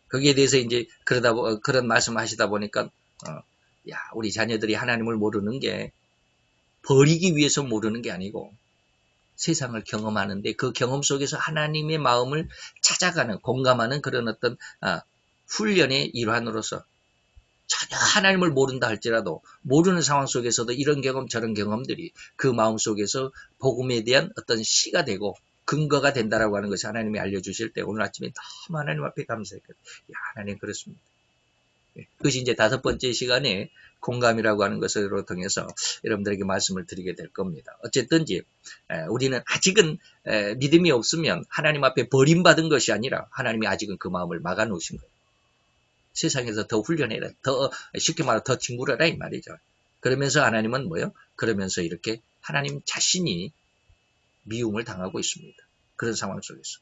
거기에 대해서 이제 그런 말씀을 하시다 보니까 우리 자녀들이 하나님을 모르는 게 버리기 위해서 모르는 게 아니고 세상을 경험하는데 그 경험 속에서 하나님의 마음을 찾아가는 공감하는 그런 어떤 훈련의 일환으로서 전혀 하나님을 모른다 할지라도 모르는 상황 속에서도 이런 경험 저런 경험들이 그 마음 속에서 복음에 대한 어떤 씨가 되고 근거가 된다라고 하는 것을 하나님이 알려주실 때 오늘 아침에 너무 하나님 앞에 감사했거든요. 하나님 그렇습니다. 그것이 이제 5번째 시간에 공감이라고 하는 것으로 통해서 여러분들에게 말씀을 드리게 될 겁니다. 어쨌든지 우리는 아직은 믿음이 없으면 하나님 앞에 버림받은 것이 아니라 하나님이 아직은 그 마음을 막아 놓으신 거예요. 세상에서 더 훈련해라. 더 쉽게 말하면 더 뒹굴어라 이 말이죠. 그러면서 하나님은 뭐예요? 그러면서 이렇게 하나님 자신이 미움을 당하고 있습니다. 그런 상황 속에서.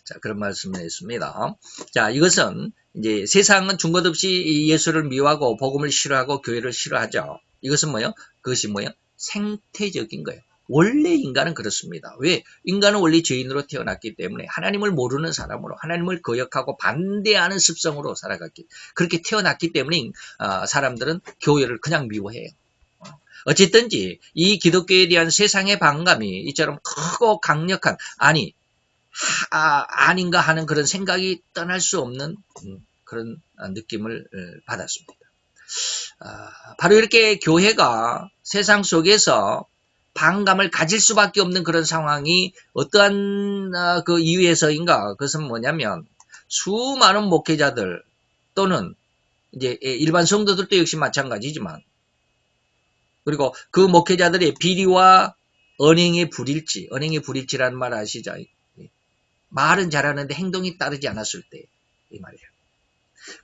자, 그런 말씀을 했습니다. 자, 이것은 이제 세상은 준 것 없이 예수를 미워하고 복음을 싫어하고 교회를 싫어하죠. 이것은 뭐예요? 그것이 뭐예요? 생태적인 거예요. 원래 인간은 그렇습니다. 왜? 인간은 원래 죄인으로 태어났기 때문에 하나님을 모르는 사람으로 하나님을 거역하고 반대하는 습성으로 그렇게 태어났기 때문에 사람들은 교회를 그냥 미워해요. 어쨌든지 이 기독교에 대한 세상의 반감이 이처럼 크고 강력한 아닌가 하는 그런 생각이 떠날 수 없는 그런 느낌을 받았습니다. 바로 이렇게 교회가 세상 속에서 반감을 가질 수밖에 없는 그런 상황이 어떠한 그 이유에서인가? 그것은 뭐냐면 수많은 목회자들 또는 이제 일반 성도들도 역시 마찬가지지만 그리고 그 목회자들의 비리와 언행의 불일치라는 말 아시죠? 말은 잘하는데 행동이 따르지 않았을 때 이 말이에요.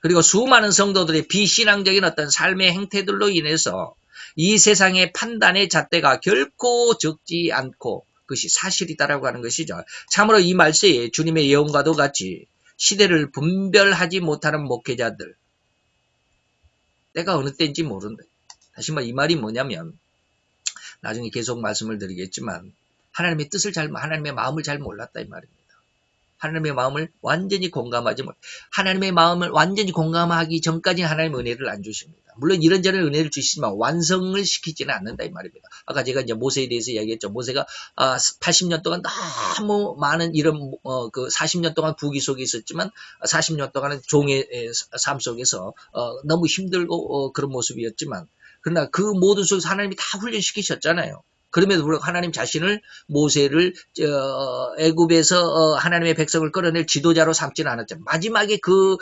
그리고 수많은 성도들의 비신앙적인 어떤 삶의 행태들로 인해서 이 세상의 판단의 잣대가 결코 적지 않고 그것이 사실이다라고 하는 것이죠. 참으로 이 말세에 주님의 예언과도 같이 시대를 분별하지 못하는 목회자들 때가 어느 때인지 모른다. 다시 이 말이 뭐냐면 나중에 계속 말씀을 드리겠지만 하나님의 마음을 잘 몰랐다 이 말입니다. 하나님의 마음을 완전히 공감하지 못. 하나님의 마음을 완전히 공감하기 전까지는 하나님의 은혜를 안 주십니다. 물론 이런저런 은혜를 주시지만 완성을 시키지는 않는다 이 말입니다. 아까 제가 이제 모세에 대해서 이야기했죠. 모세가 80년 동안 너무 많은 이런 그 40년 동안 부귀 속에 있었지만 40년 동안은 종의 삶 속에서 너무 힘들고 그런 모습이었지만 그러나 그 모든 속에서 하나님이 다 훈련시키셨잖아요. 그럼에도 불구하고 하나님 자신을 모세를 애굽에서 하나님의 백성을 끌어낼 지도자로 삼지는 않았죠. 마지막에 그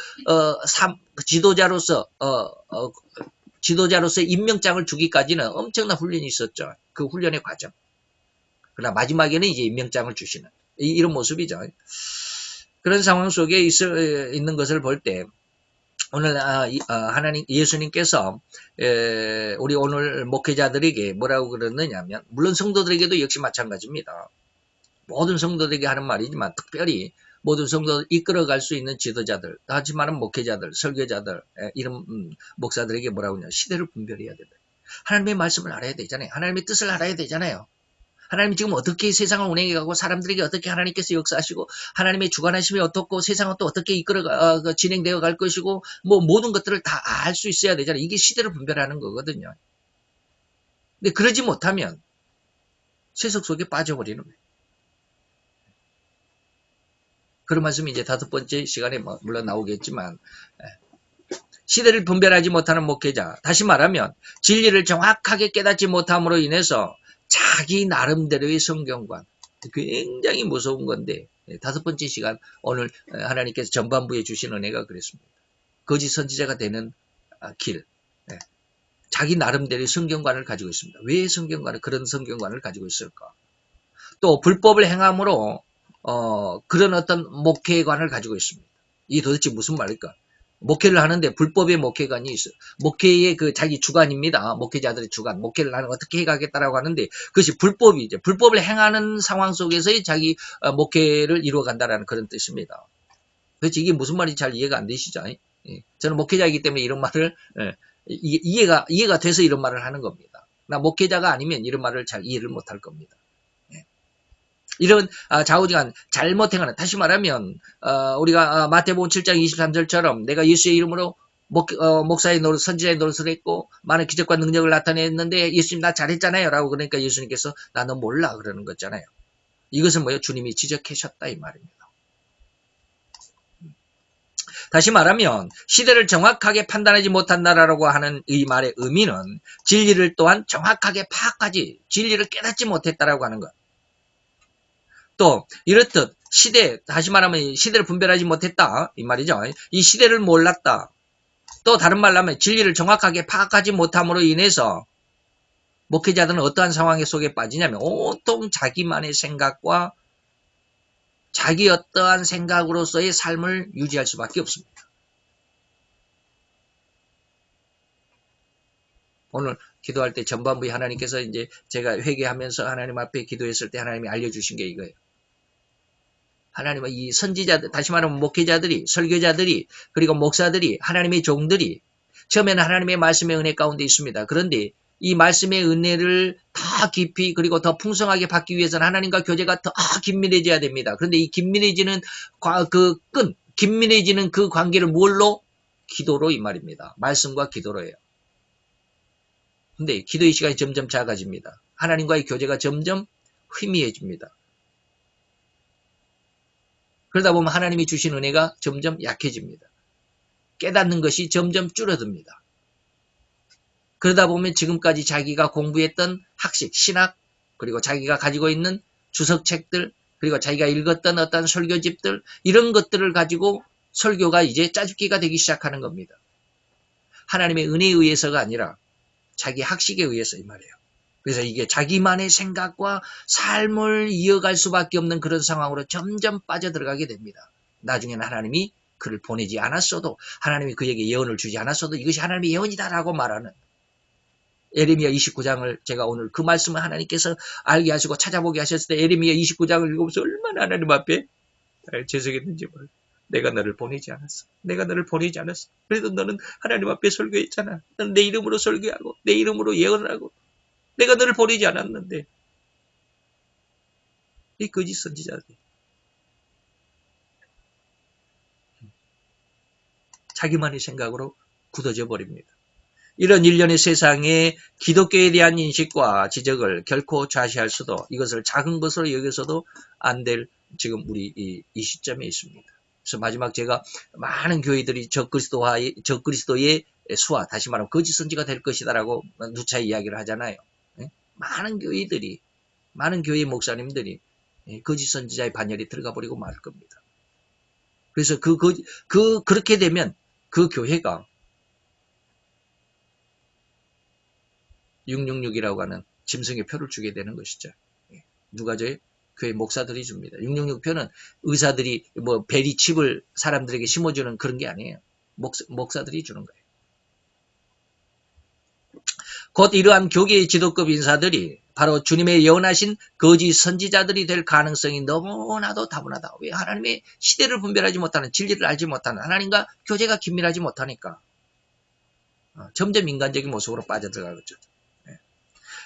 지도자로서의 임명장을 주기까지는 엄청난 훈련이 있었죠. 그 훈련의 과정. 그러나 마지막에는 이제 임명장을 주시는 이런 모습이죠. 그런 상황 속에 있는 것을 볼 때 오늘 하나님 예수님께서 우리 오늘 목회자들에게 뭐라고 그러느냐면 물론 성도들에게도 역시 마찬가지입니다. 모든 성도들에게 하는 말이지만 특별히 모든 성도들 이끌어갈 수 있는 지도자들, 하지만은 목회자들, 설교자들, 이런 목사들에게 뭐라고 하냐 시대를 분별해야 된다. 하나님의 말씀을 알아야 되잖아요. 하나님의 뜻을 알아야 되잖아요. 하나님이 지금 어떻게 세상을 운행해가고 사람들에게 어떻게 하나님께서 역사하시고 하나님의 주관하심이 어떻고 세상은 또 어떻게 진행되어 갈 것이고 뭐 모든 것들을 다 알 수 있어야 되잖아요. 이게 시대를 분별하는 거거든요. 근데 그러지 못하면 세속 속에 빠져버리는 거예요. 그런 말씀이 이제 5번째 시간에 물론 나오겠지만 시대를 분별하지 못하는 목회자, 다시 말하면 진리를 정확하게 깨닫지 못함으로 인해서 자기 나름대로의 성경관, 굉장히 무서운 건데 5번째 시간 오늘 하나님께서 전반부에 주신 은혜가 그랬습니다. 거짓 선지자가 되는 길, 자기 나름대로의 성경관을 가지고 있습니다. 왜 그런 성경관을 가지고 있을까? 또 불법을 행함으로 그런 어떤 목회관을 가지고 있습니다. 이게 도대체 무슨 말일까? 목회를 하는데 불법의 목회관이 있어요. 목회의 그 자기 주관입니다. 목회자들의 주관. 목회를 나는 어떻게 해가겠다라고 하는데 그것이 불법이죠. 불법을 행하는 상황 속에서의 자기 목회를 이루어간다라는 그런 뜻입니다. 그렇지 이게 무슨 말인지 잘 이해가 안 되시죠? 저는 목회자이기 때문에 이런 말을 이해가 돼서 이런 말을 하는 겁니다. 나 목회자가 아니면 이런 말을 잘 이해를 못할 겁니다. 이런 좌우지간 잘못 행하는, 다시 말하면 우리가 마태복음 7장 23절처럼 내가 예수의 이름으로 목사의 노릇, 선지자의 노릇을 했고 많은 기적과 능력을 나타냈는데 예수님 나 잘했잖아요 라고 그러니까 예수님께서 나는 몰라 그러는 거잖아요. 이것은 뭐예요? 주님이 지적하셨다 이 말입니다. 다시 말하면 시대를 정확하게 판단하지 못한다라고 하는 이 말의 의미는 진리를 또한 정확하게 파악하지 진리를 깨닫지 못했다라고 하는 것. 또 이렇듯 다시 말하면 시대를 분별하지 못했다 이 말이죠. 이 시대를 몰랐다. 또 다른 말로 하면 진리를 정확하게 파악하지 못함으로 인해서 목회자들은 어떠한 상황 속에 빠지냐면 온통 자기만의 생각과 자기 어떠한 생각으로서의 삶을 유지할 수밖에 없습니다. 오늘 기도할 때 전반부에 하나님께서 이제 제가 회개하면서 하나님 앞에 기도했을 때 하나님이 알려주신 게 이거예요. 하나님은 이 선지자들, 다시 말하면 목회자들이, 설교자들이, 그리고 목사들이, 하나님의 종들이 처음에는 하나님의 말씀의 은혜 가운데 있습니다. 그런데 이 말씀의 은혜를 더 깊이 그리고 더 풍성하게 받기 위해서는 하나님과 교제가 더 긴밀해져야 됩니다. 그런데 이 긴밀해지는 긴밀해지는 그 관계를 뭘로? 기도로 이 말입니다. 말씀과 기도로 해요. 근데 기도의 시간이 점점 작아집니다. 하나님과의 교제가 점점 희미해집니다. 그러다 보면 하나님이 주신 은혜가 점점 약해집니다. 깨닫는 것이 점점 줄어듭니다. 그러다 보면 지금까지 자기가 공부했던 학식, 신학, 그리고 자기가 가지고 있는 주석책들, 그리고 자기가 읽었던 어떤 설교집들, 이런 것들을 가지고 설교가 이제 짜깁기가 되기 시작하는 겁니다. 하나님의 은혜에 의해서가 아니라 자기 학식에 의해서 이 말이에요. 그래서 이게 자기만의 생각과 삶을 이어갈 수밖에 없는 그런 상황으로 점점 빠져들어가게 됩니다. 나중에는 하나님이 그를 보내지 않았어도, 하나님이 그에게 예언을 주지 않았어도 이것이 하나님의 예언이다라고 말하는 에레미야 29장을 제가 오늘 그 말씀을 하나님께서 알게 하시고 찾아보게 하셨을 때 에레미야 29장을 읽으면서 얼마나 하나님 앞에 죄송했는지 몰라. 내가 너를 보내지 않았어. 내가 너를 보내지 않았어. 그래도 너는 하나님 앞에 설교했잖아. 너는 내 이름으로 설교하고 내 이름으로 예언을 하고 내가 너를 보내지 않았는데. 이 거짓 선지자들. 자기만의 생각으로 굳어져 버립니다. 이런 일련의 세상에 기독교에 대한 인식과 지적을 결코 좌시할 수도, 이것을 작은 것으로 여겨서도 안 될 지금 우리 이 시점에 있습니다. 그래서 마지막 제가 많은 교회들이 적그리스도의 수와, 다시 말하면 거짓 선지가 될 것이다라고 누차 이야기를 하잖아요. 많은 교회들이, 많은 교회 목사님들이 거짓 선지자의 반열에 들어가 버리고 말 겁니다. 그래서 그렇게 되면 그 교회가 666이라고 하는 짐승의 표를 주게 되는 것이죠. 누가 줘요? 교회 목사들이 줍니다. 666표는 의사들이 뭐 베리칩을 사람들에게 심어주는 그런 게 아니에요. 목사들이 주는 거예요. 곧 이러한 교계의 지도급 인사들이 바로 주님의 예언하신 거짓 선지자들이 될 가능성이 너무나도 다분하다. 왜? 하나님의 시대를 분별하지 못하는, 진리를 알지 못하는, 하나님과 교제가 긴밀하지 못하니까 점점 인간적인 모습으로 빠져들어가겠죠.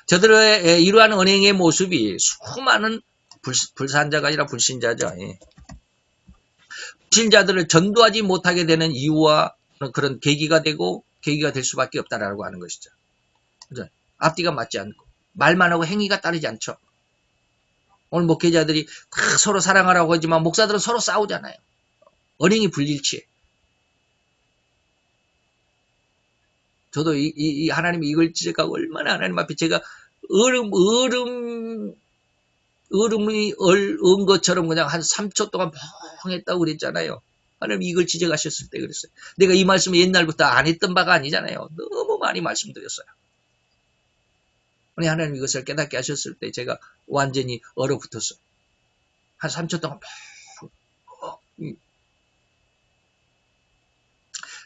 저들의 이러한 언행의 모습이 수많은 불산자가 아니라 불신자죠. 불신자들을 전도하지 못하게 되는 이유와 그런 계기가 될 수밖에 없다라고 하는 것이죠. 그죠? 앞뒤가 맞지 않고 말만 하고 행위가 따르지 않죠. 오늘 목회자들이 서로 사랑하라고 하지만 목사들은 서로 싸우잖아요. 언행이 불일치해. 저도 이 하나님이 이걸 지적하고 얼마나 하나님 앞에 제가 얼음이 얼은 것처럼 그냥 한 3초 동안 멍했다고 그랬잖아요. 하나님 이걸 지적하셨을 때 그랬어요. 내가 이 말씀을 옛날부터 안 했던 바가 아니잖아요. 너무 많이 말씀드렸어요. 하나님 이것을 깨닫게 하셨을 때 제가 완전히 얼어붙었어요. 한 3초 동안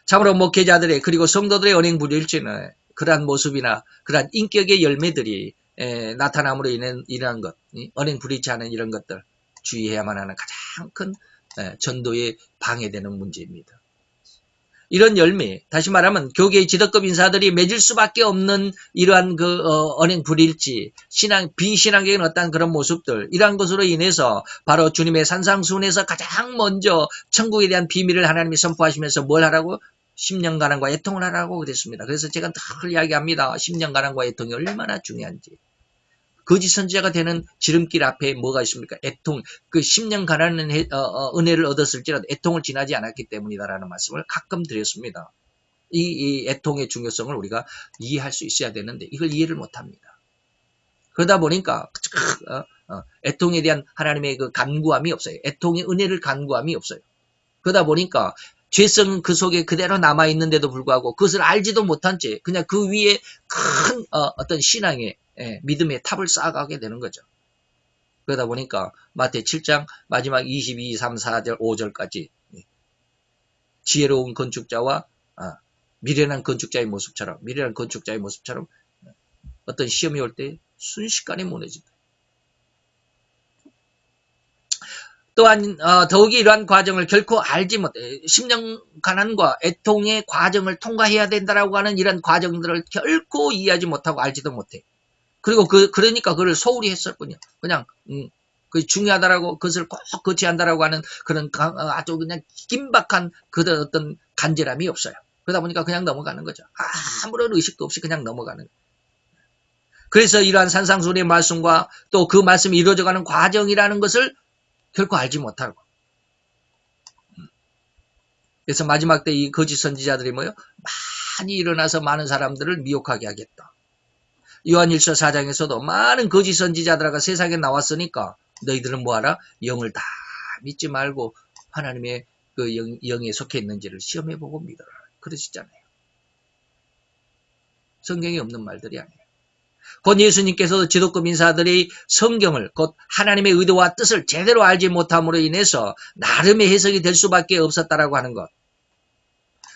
참으로 목회자들의 그리고 성도들의 언행 불일치는 그러한 모습이나 그러한 인격의 열매들이 나타남으로 인한 이러한 것, 언행 불일치하는 이런 것들 주의해야만 하는 가장 큰 전도에 방해되는 문제입니다. 이런 열매, 다시 말하면 교계의 지도급 인사들이 맺을 수밖에 없는 이러한 언행 불일치, 비신앙적인 어떤 그런 모습들, 이러한 것으로 인해서 바로 주님의 산상수훈에서 가장 먼저 천국에 대한 비밀을 하나님이 선포하시면서 뭘 하라고? 10년 가난과 애통을 하라고 그랬습니다. 그래서 제가 늘 이야기합니다. 10년 가난과 애통이 얼마나 중요한지. 거짓 선지자가 되는 지름길 앞에 뭐가 있습니까? 애통. 그 10년 가난은 은혜를 얻었을지라도 애통을 지나지 않았기 때문이다라는 말씀을 가끔 드렸습니다. 이 애통의 중요성을 우리가 이해할 수 있어야 되는데 이걸 이해를 못합니다. 그러다 보니까 애통에 대한 하나님의 그 간구함이 없어요. 애통의 은혜를 간구함이 없어요. 그러다 보니까 죄성은 그 속에 그대로 남아있는데도 불구하고 그것을 알지도 못한 채 그냥 그 위에 큰 어떤 신앙의 믿음의 탑을 쌓아가게 되는 거죠. 그러다 보니까 마태 7장 마지막 22, 3, 4절, 5절까지 지혜로운 건축자와 미련한 건축자의 모습처럼 어떤 시험이 올 때 순식간에 무너진다. 또한 더욱이 이러한 과정을 결코 알지 못해 10년 가난과 애통의 과정을 통과해야 된다라고 하는 이런 과정들을 결코 이해하지 못하고 알지도 못해. 그리고 그러니까 그걸 소홀히 했을 뿐이야. 그냥 그 중요하다라고 그것을 꼭 거쳐야 한다라고 하는 그런 아주 그냥 긴박한 그런 어떤 간절함이 없어요. 그러다 보니까 그냥 넘어가는 거죠. 아무런 의식도 없이 그냥 넘어가는 거예요. 그래서 이러한 산상수훈의 말씀과 또 그 말씀이 이루어져가는 과정이라는 것을 결코 알지 못하고. 그래서 마지막 때 이 거짓 선지자들이 뭐요? 많이 일어나서 많은 사람들을 미혹하게 하겠다. 요한일서 4장에서도 많은 거짓 선지자들가 세상에 나왔으니까 너희들은 뭐하라? 영을 다 믿지 말고 하나님의 그 영에 속해 있는지를 시험해보고 믿어라. 그러시잖아요. 성경에 없는 말들이 아니에요. 곧 예수님께서도 지도급 인사들이 성경을 곧 하나님의 의도와 뜻을 제대로 알지 못함으로 인해서 나름의 해석이 될 수밖에 없었다라고 하는 것.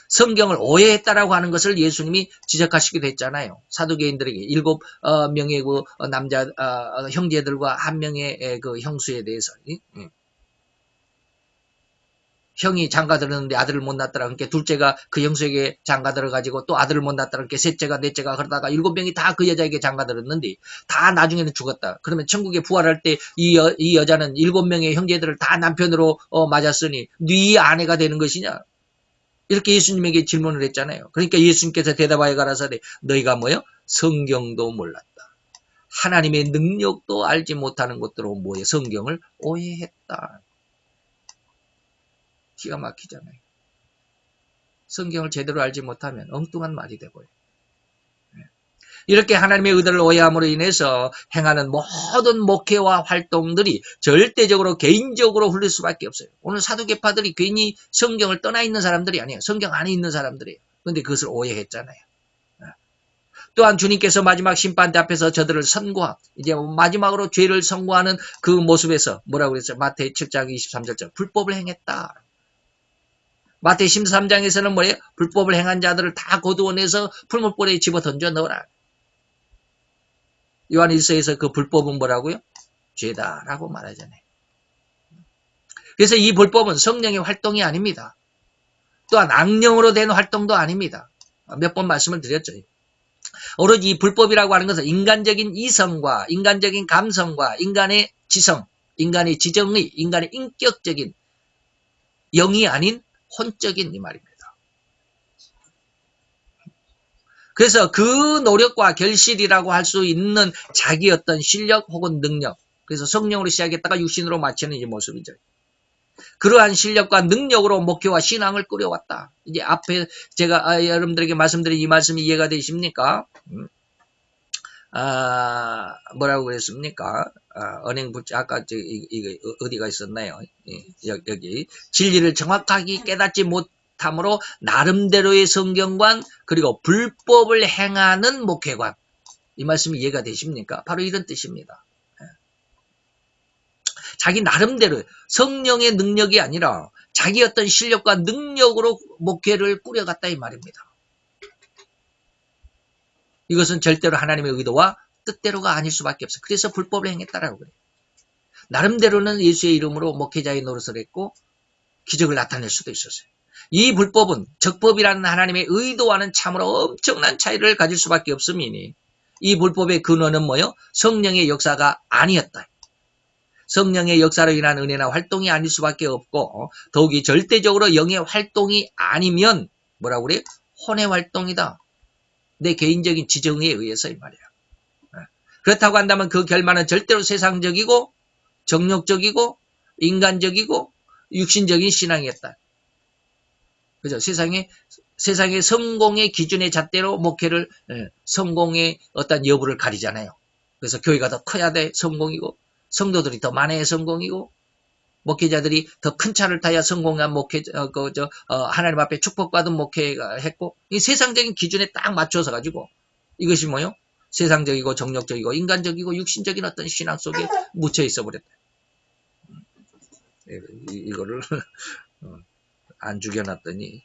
성경을 오해했다라고 하는 것을 예수님이 지적하시기도 했잖아요. 사두개인들에게 7명의 그 남자 형제들과 한 명의 그 형수에 대해서 형이 장가 들었는데 아들을 못 낳았더라. 그러니까 둘째가 그 형수에게 장가 들어가지고 또 아들을 못 낳았더라. 그러니까 셋째가 넷째가 그러다가 7명이 다 그 여자에게 장가 들었는데 다 나중에는 죽었다. 그러면 천국에 부활할 때 이 여자는 7명의 형제들을 다 남편으로 맞았으니 네 아내가 되는 것이냐? 이렇게 예수님에게 질문을 했잖아요. 그러니까 예수님께서 대답하여 가라사대 너희가 뭐요? 성경도 몰랐다. 하나님의 능력도 알지 못하는 것들로 뭐예요? 성경을 오해했다. 기가 막히잖아요. 성경을 제대로 알지 못하면 엉뚱한 말이 되고요. 이렇게 하나님의 의도를 오해함으로 인해서 행하는 모든 목회와 활동들이 절대적으로 개인적으로 흘릴 수밖에 없어요. 오늘 사두개파들이 괜히 성경을 떠나 있는 사람들이 아니에요. 성경 안에 있는 사람들이에요. 그런데 그것을 오해했잖아요. 또한 주님께서 마지막 심판대 앞에서 저들을 선고하, 이제 마지막으로 죄를 선고하는 그 모습에서 뭐라고 그랬어요? 마태 7장 23절 불법을 행했다. 마태 13장에서는 뭐예요? 불법을 행한 자들을 다 거두어내서 풀무불에 집어 던져 넣어라. 요한 1서에서 그 불법은 뭐라고요? 죄다라고 말하잖아요. 그래서 이 불법은 성령의 활동이 아닙니다. 또한 악령으로 된 활동도 아닙니다. 몇 번 말씀을 드렸죠. 오로지 이 불법이라고 하는 것은 인간적인 이성과 인간적인 감성과 인간의 지성, 인간의 지정의, 인간의 인격적인 영이 아닌 혼적인 이 말입니다. 그래서 그 노력과 결실이라고 할 수 있는 자기 어떤 실력 혹은 능력, 그래서 성령으로 시작했다가 육신으로 마치는 이 모습이죠. 그러한 실력과 능력으로 목회와 신앙을 꾸려왔다. 이제 앞에 제가 여러분들에게 말씀드린 이 말씀이 이해가 되십니까? 뭐라고 그랬습니까? 언행불체, 아까 이거 어디가 있었나요? 여기. 진리를 정확하게 깨닫지 못함으로 나름대로의 성경관, 그리고 불법을 행하는 목회관. 이 말씀이 이해가 되십니까? 바로 이런 뜻입니다. 자기 나름대로 성령의 능력이 아니라 자기 어떤 실력과 능력으로 목회를 꾸려갔다 이 말입니다. 이것은 절대로 하나님의 의도와 뜻대로가 아닐 수밖에 없어요. 그래서 불법을 행했다라고 그래요. 나름대로는 예수의 이름으로 목회자의 노릇을 했고 기적을 나타낼 수도 있었어요. 이 불법은 적법이라는 하나님의 의도와는 참으로 엄청난 차이를 가질 수밖에 없음이니 이 불법의 근원은 뭐요? 성령의 역사가 아니었다. 성령의 역사로 인한 은혜나 활동이 아닐 수밖에 없고 더욱이 절대적으로 영의 활동이 아니면 뭐라고 그래요? 혼의 활동이다. 내 개인적인 지정에 의해서 이 말이야. 그렇다고 한다면 그 결말은 절대로 세상적이고 정욕적이고 인간적이고 육신적인 신앙이었다. 그죠? 세상의 성공의 기준의 잣대로 목회를 성공의 어떤 여부를 가리잖아요. 그래서 교회가 더 커야 돼 성공이고 성도들이 더 많아야 성공이고 목회자들이 더 큰 차를 타야 성공한 하나님 앞에 축복받은 목회가 했고 이 세상적인 기준에 딱 맞춰서 가지고 이것이 뭐요? 세상적이고 정욕적이고 인간적이고 육신적인 어떤 신앙 속에 묻혀 있어 버렸다. 이거를 안 죽여놨더니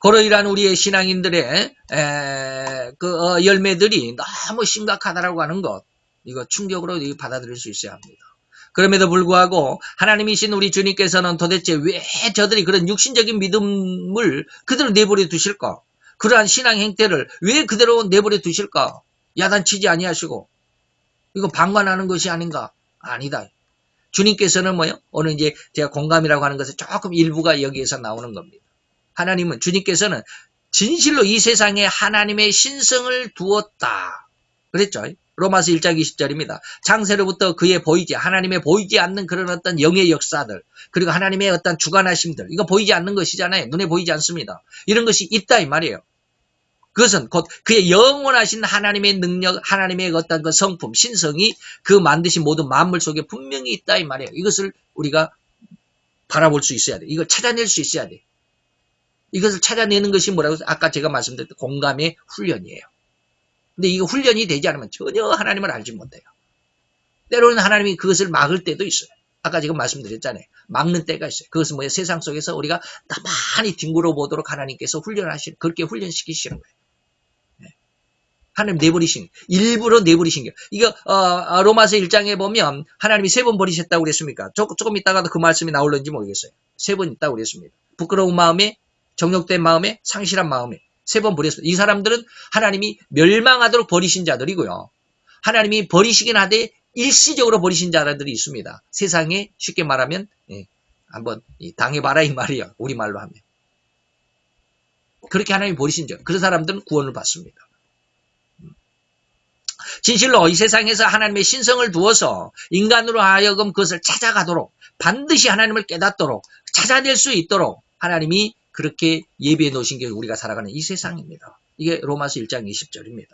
그러이란 우리의 신앙인들의 열매들이 너무 심각하다라고 하는 것, 이거 충격으로 받아들일 수 있어야 합니다. 그럼에도 불구하고 하나님이신 우리 주님께서는 도대체 왜 저들이 그런 육신적인 믿음을 그대로 내버려 두실까? 그러한 신앙 행태를 왜 그대로 내버려 두실까? 야단치지 아니하시고 이거 방관하는 것이 아닌가? 아니다. 주님께서는 뭐요? 오늘 이제 제가 공감이라고 하는 것은 조금 일부가 여기에서 나오는 겁니다. 하나님은 주님께서는 진실로 이 세상에 하나님의 신성을 두었다. 그랬죠? 로마서 1장 20절입니다. 창세로부터 하나님의 보이지 않는 그런 어떤 영의 역사들, 그리고 하나님의 어떤 주관하심들, 이거 보이지 않는 것이잖아요. 눈에 보이지 않습니다. 이런 것이 있다 이 말이에요. 그것은 곧 그의 영원하신 하나님의 능력, 하나님의 어떤 그 성품, 신성이 그 만드신 모든 만물 속에 분명히 있다 이 말이에요. 이것을 우리가 바라볼 수 있어야 돼. 이걸 찾아낼 수 있어야 돼. 이것을 찾아내는 것이 뭐라고 해서 아까 제가 말씀드렸던 공감의 훈련이에요. 근데 이거 훈련이 되지 않으면 전혀 하나님을 알지 못해요. 때로는 하나님이 그것을 막을 때도 있어요. 아까 제가 말씀드렸잖아요. 막는 때가 있어요. 그것은 뭐예요? 세상 속에서 우리가 가만히 뒹굴어 보도록 하나님께서 그렇게 훈련시키시는 거예요. 하나님 내버리신, 일부러 내버리신 게. 이거, 로마서 1장에 보면 하나님이 3번 버리셨다고 그랬습니까? 조금 있다가도 그 말씀이 나올는지 모르겠어요. 3번 있다고 그랬습니다. 부끄러운 마음에, 정욕된 마음에, 상실한 마음에 3번 버렸습니다. 이 사람들은 하나님이 멸망하도록 버리신 자들이고요. 하나님이 버리시긴 하되 일시적으로 버리신 자들이 있습니다. 세상에 쉽게 말하면 한번 당해봐라 이 말이야. 우리말로 하면. 그렇게 하나님이 버리신 적. 그런 사람들은 구원을 받습니다. 진실로 이 세상에서 하나님의 신성을 두어서 인간으로 하여금 그것을 찾아가도록 반드시 하나님을 깨닫도록 찾아낼 수 있도록 하나님이 그렇게 예비해 놓으신 게 우리가 살아가는 이 세상입니다. 이게 로마서 1장 20절입니다.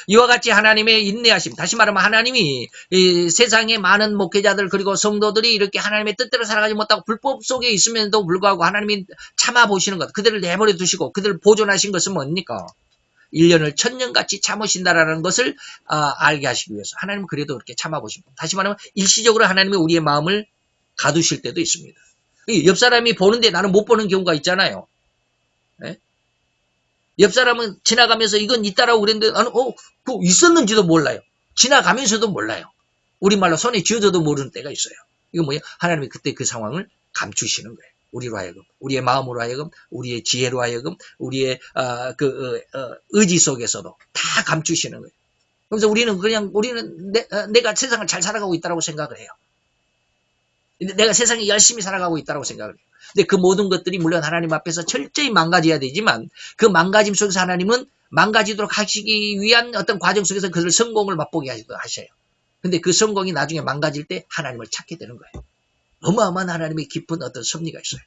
이와 같이 하나님의 인내하심, 다시 말하면 하나님이 이 세상의 많은 목회자들 그리고 성도들이 이렇게 하나님의 뜻대로 살아가지 못하고 불법 속에 있으면도 불구하고 하나님이 참아보시는 것, 그들을 내버려 두시고 그들을 보존하신 것은 뭡니까? 1년을 1000년같이 참으신다라는 것을 알게 하시기 위해서 하나님은 그래도 그렇게 참아보십니다. 다시 말하면 일시적으로 하나님이 우리의 마음을 가두실 때도 있습니다. 옆 사람이 보는데 나는 못 보는 경우가 있잖아요. 네? 옆 사람은 지나가면서 이건 있다라고 그랬는데 나는 그거 있었는지도 몰라요. 지나가면서도 몰라요. 우리말로 손에 쥐어져도 모르는 때가 있어요. 이거 뭐예요? 하나님이 그때 그 상황을 감추시는 거예요. 우리로 하여금, 우리의 마음으로 하여금, 우리의 지혜로 하여금, 우리의 의지 속에서도 다 감추시는 거예요. 그래서 우리는 내가 세상을 잘 살아가고 있다고 생각을 해요. 내가 세상에 열심히 살아가고 있다고 생각을 해요. 근데 그 모든 것들이 물론 하나님 앞에서 철저히 망가져야 되지만 그 망가짐 속에서 하나님은 망가지도록 하시기 위한 어떤 과정 속에서 그들 성공을 맛보게 하셔요. 근데 그 성공이 나중에 망가질 때 하나님을 찾게 되는 거예요. 어마어마한 하나님의 깊은 어떤 섭리가 있어요.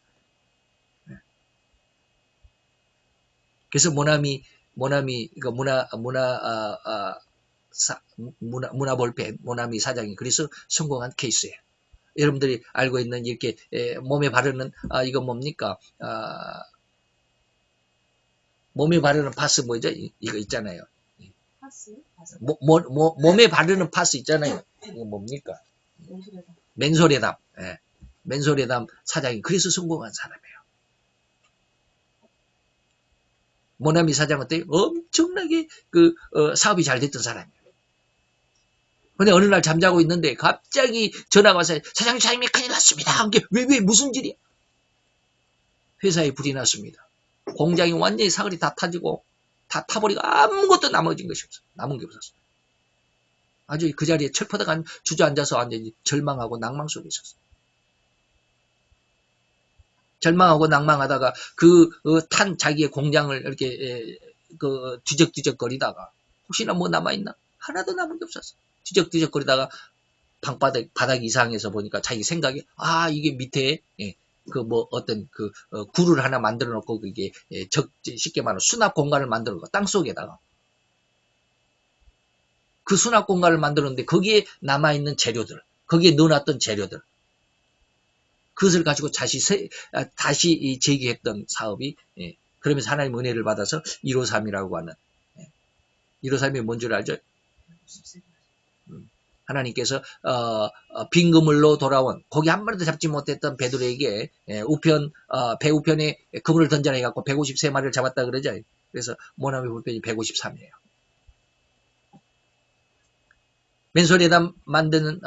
그래서 모나미 문화볼펜 모나미 사장이 그래서 성공한 케이스예요. 여러분들이 알고 있는 이렇게 몸에 바르는 이건 뭡니까? 몸에 바르는 파스 뭐죠? 이거 있잖아요. 파스? 몸에 바르는 파스 있잖아요. 이거 뭡니까? 맨소레담. 예. 맨소레담 사장이 그래서 성공한 사람이에요. 모나미 사장은 때 엄청나게 사업이 잘 됐던 사람이에요. 근데 어느 날 잠자고 있는데 갑자기 전화가 와서 사장님 큰일 났습니다. 왜 무슨 일이야? 회사에 불이 났습니다. 공장이 완전히 사거리 다 타지고 다 타버리고 아무것도 남은 게 없었어요. 아주 그 자리에 철퍼덕 주저앉아서 완전히 절망하고 낭망 속에 있었어요. 절망하고 낭망하다가 탄 자기의 공장을 이렇게 뒤적뒤적거리다가 혹시나 뭐 남아있나? 하나도 남은 게 없었어요. 뒤적뒤적거리다가 바닥 이상해서 보니까 자기 생각에 이게 밑에 어떤 굴을 하나 만들어 놓고 그게 쉽게 말하면 수납 공간을 만들어 놓고 땅 속에다가 그 수납 공간을 만들었는데 거기에 남아있는 재료들, 거기에 넣어놨던 재료들 그것을 가지고 다시 재개했던 사업이 그러면서 하나님 은혜를 받아서 153이라고 하는 153이 뭔 줄 알죠? 하나님께서 빈 그물로 돌아온 고기 한 마리도 잡지 못했던 베드로에게 배 우편에 그물을 던져라 해갖고 153마리를 잡았다 그러죠. 그래서 모나미 볼펜이 153이에요. 맨소리에다 만드는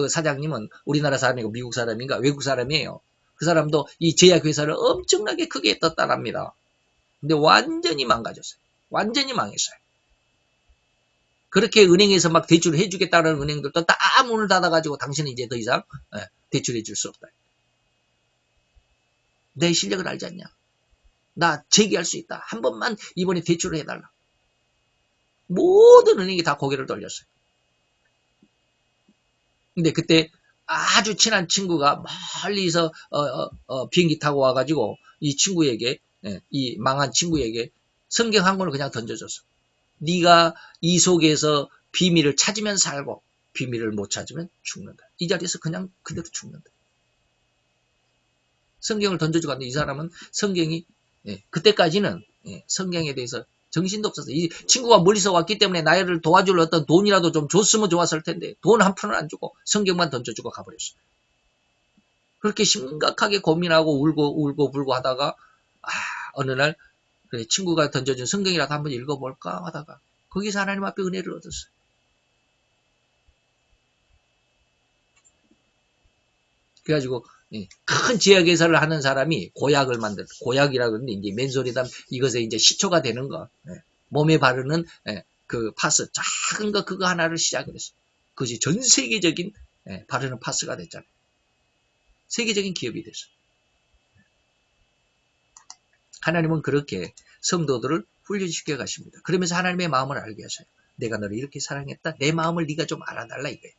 사장님은 우리나라 사람이고 미국 사람인가 외국 사람이에요. 그 사람도 이 제약회사를 엄청나게 크게 떴다랍니다. 근데 완전히 망가졌어요. 완전히 망했어요. 그렇게 은행에서 막 대출을 해주겠다는 은행들도 다 문을 닫아가지고 당신은 이제 더 이상 대출해 줄 수 없다. 내 실력을 알지 않냐? 나 재기할 수 있다. 한 번만 이번에 대출을 해달라. 모든 은행이 다 고개를 돌렸어요. 근데 그때 아주 친한 친구가 멀리서 비행기 타고 와가지고 이 친구에게 이 망한 친구에게 성경 한 권을 그냥 던져줬어. 네가 이 속에서 비밀을 찾으면 살고 비밀을 못 찾으면 죽는다. 이 자리에서 그냥 그대로 죽는다. 성경을 던져주고 왔는데 이 사람은 성경이 그때까지는 성경에 대해서 정신도 없었어요. 이 친구가 멀리서 왔기 때문에 나를 도와줄 어떤 돈이라도 좀 줬으면 좋았을 텐데 돈 한 푼을 안 주고 성경만 던져주고 가버렸어요. 그렇게 심각하게 고민하고 울고 불고 하다가 어느 날 그래, 친구가 던져준 성경이라도 한번 읽어볼까 하다가 거기서 하나님 앞에 은혜를 얻었어요. 그래가지고 큰 제약회사를 하는 사람이 고약을 고약이라고 그러는데 이제 맨소리담 이것에 이제 시초가 되는 거 몸에 바르는 그 파스 작은 거 그거 하나를 시작을 했어요. 그것이 전 세계적인 바르는 파스가 됐잖아요. 세계적인 기업이 됐어. 하나님은 그렇게 성도들을 훈련시켜 가십니다. 그러면서 하나님의 마음을 알게 하셔요. 내가 너를 이렇게 사랑했다. 내 마음을 네가 좀 알아달라 이거예요.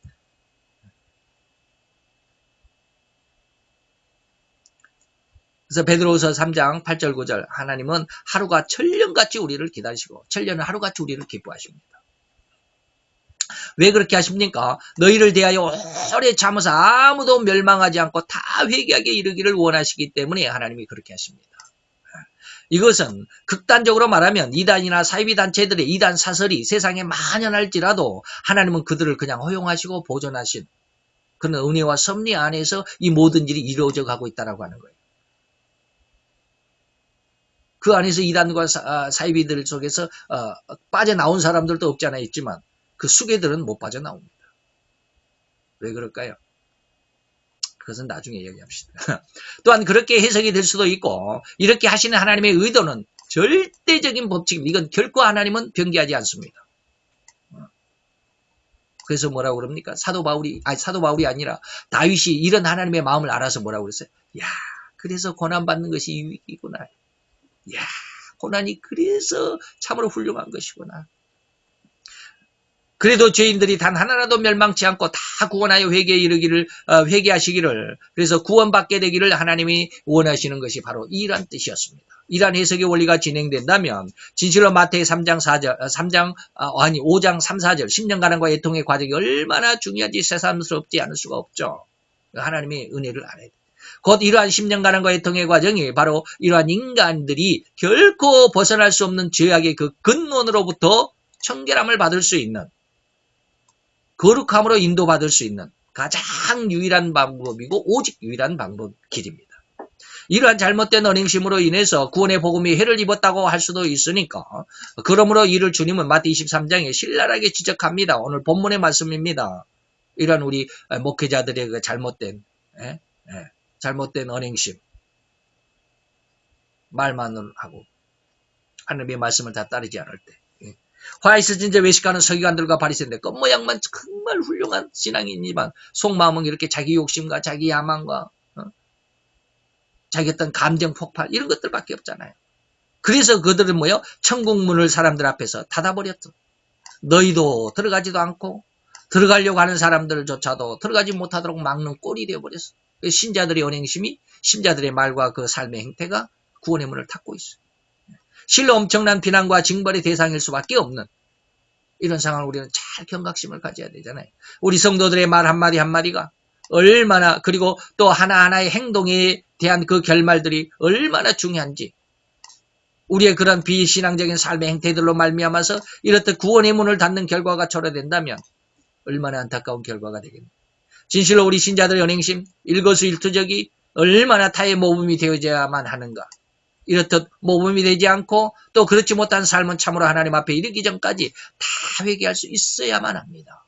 그래서 베드로후서 3장 8절 9절 하나님은 하루가 천년같이 우리를 기다리시고 천년은 하루같이 우리를 기뻐하십니다. 왜 그렇게 하십니까? 너희를 대하여 오래 참으사 아무도 멸망하지 않고 다 회개하게 이르기를 원하시기 때문에 하나님이 그렇게 하십니다. 이것은 극단적으로 말하면 이단이나 사이비 단체들의 이단 사설이 세상에 만연할지라도 하나님은 그들을 그냥 허용하시고 보존하신 그런 은혜와 섭리 안에서 이 모든 일이 이루어져 가고 있다고 하는 거예요. 그 안에서 이단과 사이비들 속에서 빠져나온 사람들도 없지 않아 있지만 그 수괴들은 못 빠져나옵니다. 왜 그럴까요? 그것은 나중에 얘기합시다. 또한 그렇게 해석이 될 수도 있고 이렇게 하시는 하나님의 의도는 절대적인 법칙입니다. 이건 결코 하나님은 변기하지 않습니다. 그래서 뭐라고 그럽니까? 사도 바울이 아니라 다윗이 이런 하나님의 마음을 알아서 뭐라고 그랬어요? 야, 그래서 고난받는 것이 유익이구나. 야, 고난이 그래서 참으로 훌륭한 것이구나. 그래도 죄인들이 단 하나라도 멸망치 않고 다 구원하여 회개에 이르기를 회개하시기를 그래서 구원받게 되기를 하나님이 원하시는 것이 바로 이러한 뜻이었습니다. 이러한 해석의 원리가 진행된다면 진실로 마태의 5장 3, 4절 10년간의 애통의 과정이 얼마나 중요한지 새삼스럽지 않을 수가 없죠. 하나님의 은혜를 알아야 돼요. 곧 이러한 10년간의 애통의 과정이 바로 이러한 인간들이 결코 벗어날 수 없는 죄악의 그 근원으로부터 청결함을 받을 수 있는 거룩함으로 인도받을 수 있는 가장 유일한 방법이고 오직 유일한 길입니다. 이러한 잘못된 언행심으로 인해서 구원의 복음이 해를 입었다고 할 수도 있으니까 그러므로 이를 주님은 마태 23장에 신랄하게 지적합니다. 오늘 본문의 말씀입니다. 이러한 우리 목회자들의 그 잘못된 언행심 말만을 하고 하나님의 말씀을 다 따르지 않을 때 화이트 진제 외식하는 서기관들과 바리새인들 겉모양만 정말 훌륭한 신앙이지만 속마음은 이렇게 자기 욕심과 자기 야망과 자기 어떤 감정 폭발 이런 것들밖에 없잖아요. 그래서 그들은 천국문을 사람들 앞에서 닫아버렸죠. 너희도 들어가지도 않고 들어가려고 하는 사람들조차도 들어가지 못하도록 막는 꼴이 되어버렸어. 신자들의 언행심이 신자들의 말과 그 삶의 행태가 구원의 문을 닫고 있어요. 실로 엄청난 비난과 징벌의 대상일 수밖에 없는 이런 상황을 우리는 잘 경각심을 가져야 되잖아요. 우리 성도들의 말 한마디 한마디가 얼마나 그리고 또 하나하나의 행동에 대한 그 결말들이 얼마나 중요한지 우리의 그런 비신앙적인 삶의 행태들로 말미암아서 이렇듯 구원의 문을 닫는 결과가 초래된다면 얼마나 안타까운 결과가 되겠는가. 진실로 우리 신자들의 연행심 일거수일투족이 얼마나 타의 모범이 되어야만 하는가. 이렇듯 모범이 되지 않고 또 그렇지 못한 삶은 참으로 하나님 앞에 이르기 전까지 다 회개할 수 있어야만 합니다.